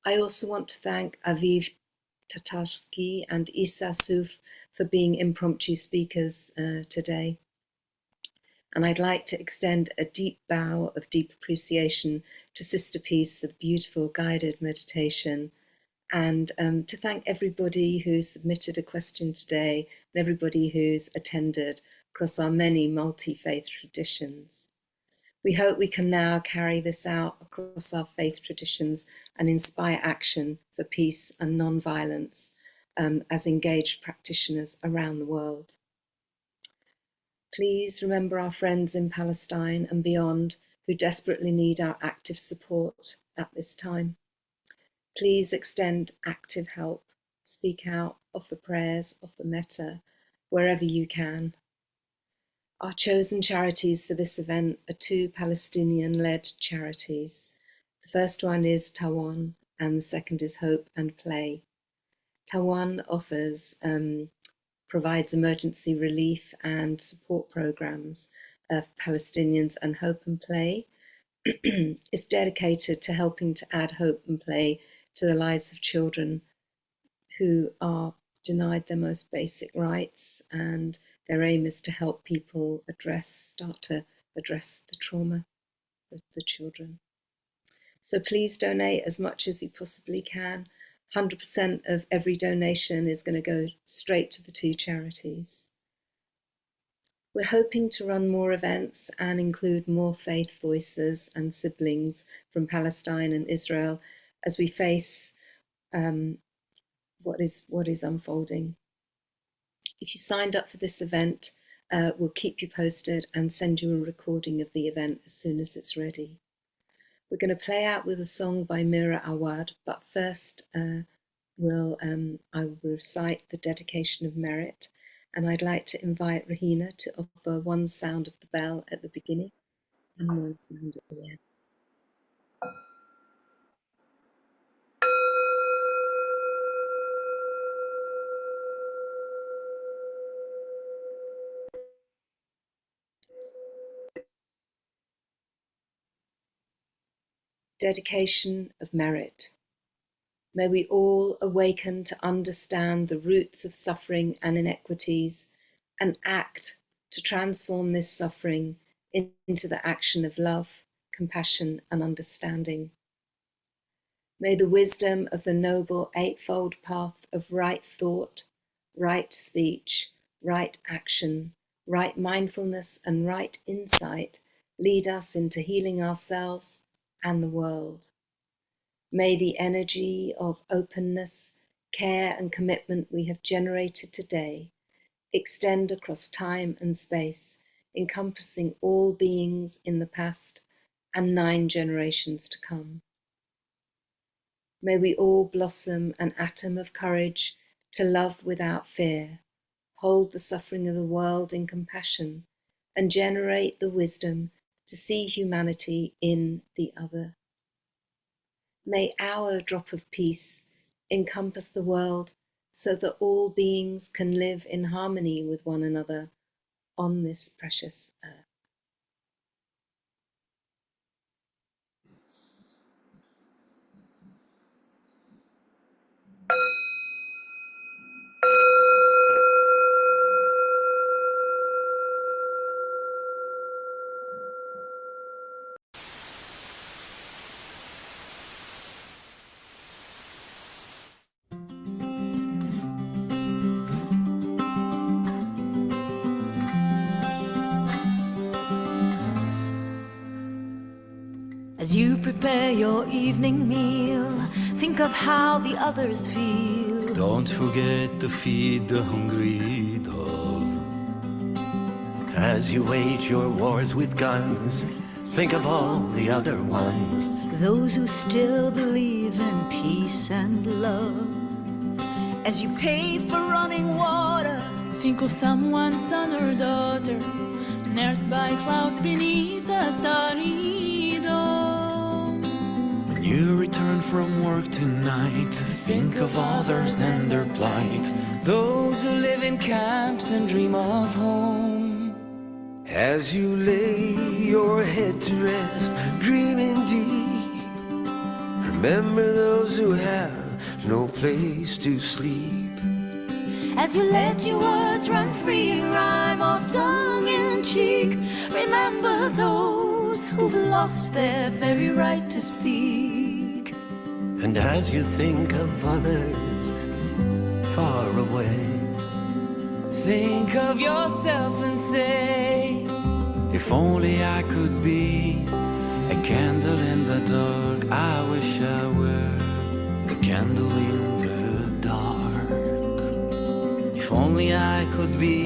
I also want to thank Aviv Tatarsky and Issa Souf for being impromptu speakers today. And I'd like to extend a deep bow of deep appreciation to Sister Peace for the beautiful guided meditation, and to thank everybody who submitted a question today and everybody who's attended across our many multi-faith traditions. We hope we can now carry this out across our faith traditions and inspire action for peace and non-violence as engaged practitioners around the world. Please remember our friends in Palestine and beyond who desperately need our active support at this time. Please extend active help, speak out, offer prayers, offer metta, wherever you can. Our chosen charities for this event are two Palestinian-led charities. The first one is Tawan, and the second is Hope and Play. Tawan provides emergency relief and support programs for Palestinians, and Hope and Play is dedicated to helping to add hope and play to the lives of children who are denied their most basic rights, and their aim is to help people start to address the trauma of the children. So please donate as much as you possibly can. 100% of every donation is going to go straight to the two charities. We're hoping to run more events and include more faith voices and siblings from Palestine and Israel as we face what is unfolding. If you signed up for this event, we'll keep you posted and send you a recording of the event as soon as it's ready. We're going to play out with a song by Mira Awad, but first I will recite the dedication of merit, and I'd like to invite Rahina to offer one sound of the bell at the beginning and one sound at the end. Dedication of merit. May we all awaken to understand the roots of suffering and inequities and act to transform this suffering into the action of love, compassion, and understanding. May the wisdom of the noble eightfold path of right thought, right speech, right action, right mindfulness, and right insight lead us into healing ourselves and the world. May the energy of openness, care, and commitment we have generated today extend across time and space, encompassing all beings in the past and 9 generations to come. May we all blossom an atom of courage to love without fear, hold the suffering of the world in compassion, and generate the wisdom to see humanity in the other. May our drop of peace encompass the world so that all beings can live in harmony with one another on this precious earth. As you prepare your evening meal, think of how the others feel. Don't forget to feed the hungry dog. As you wage your wars with guns, think of all the other ones. Those who still believe in peace and love. As you pay for running water, think of someone's son or daughter, nursed by clouds beneath a starry dome. When you return from work tonight, think of others and their plight. Those who live in camps and dream of home. As you lay your head to rest, dreaming deep, remember those who have no place to sleep. As you let your words run free in rhyme or tongue in cheek, remember those who've lost their very right to speak. And as you think of others far away, think of yourself and say, if only I could be a candle in the dark. I wish I were a candle in the dark. If only I could be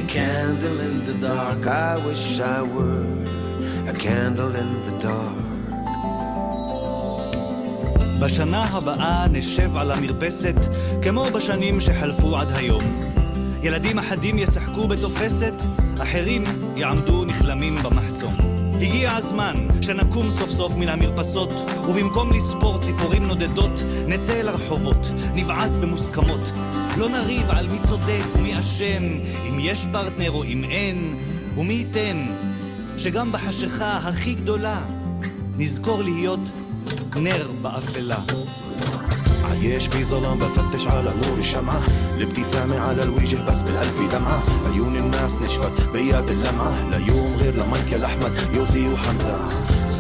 a candle in the dark. I wish I were a candle in the dark. בשנה הבאה נשב על המרפסת כמו בשנים שחלפו עד היום. ילדים אחדים ישחקו בתופסת, אחרים יעמדו נחלמים במחסום. הגיע הזמן שנקום סוף סוף מן המרפסות, ובמקום לספור ציפורים נודדות נצא אל הרחובות, נבעט במוסכמות. לא נריב על מי צודק ומי אשם, אם יש פרטנר או אם אין, ומי ייתן שגם בחשיכה הכי גדולה נזכור להיות נר באפלה. عايش في ظلام بفتش على نور الشمعة، الابتسامة على الوجه بس بالقلب دمعة، عيون الناس نشفت بياد اللمعة، لا يوم غير لمايكل أحمد يوسي وحمزة.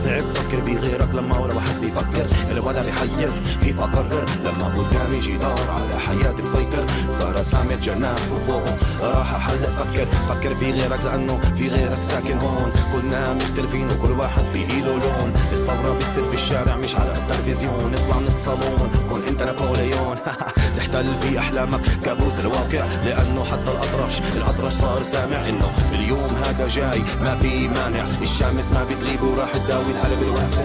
صعب فكر بغيرك لما ولا واحد بيفكر، الوضع بيحير كيف أقرر لما قدامي جدار على حياتي مسيطر، فرسامة جناح وفوق راح أحلق. فكر في غيرك لأنه في غيرك ساكن هون، كلنا مختلفين وكل واحد فيه له لون. الثورة بتصير في الشارع مش على التلفزيون، اطلع من الصالون كون انت نابليون. تحتل في احلامك كابوس الواقع، لانه حتى الاطرش صار سامع انه اليوم هذا جاي ما في مانع، الشمس ما بتغيب وراح تداوي القلب الواسع.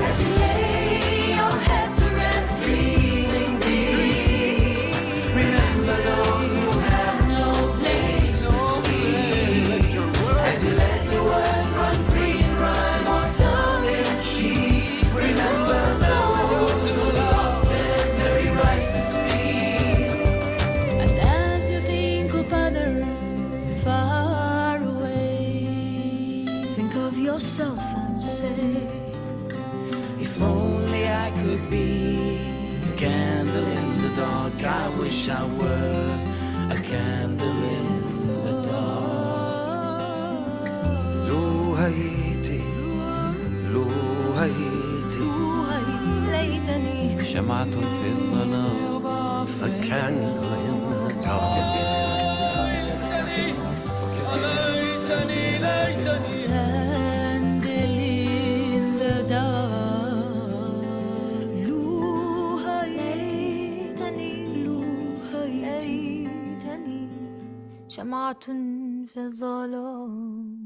I wish I were a candle in the dark. لو هيتي ليتني شمعة في الظلام. a candle in the dark. شمعة في الظلام.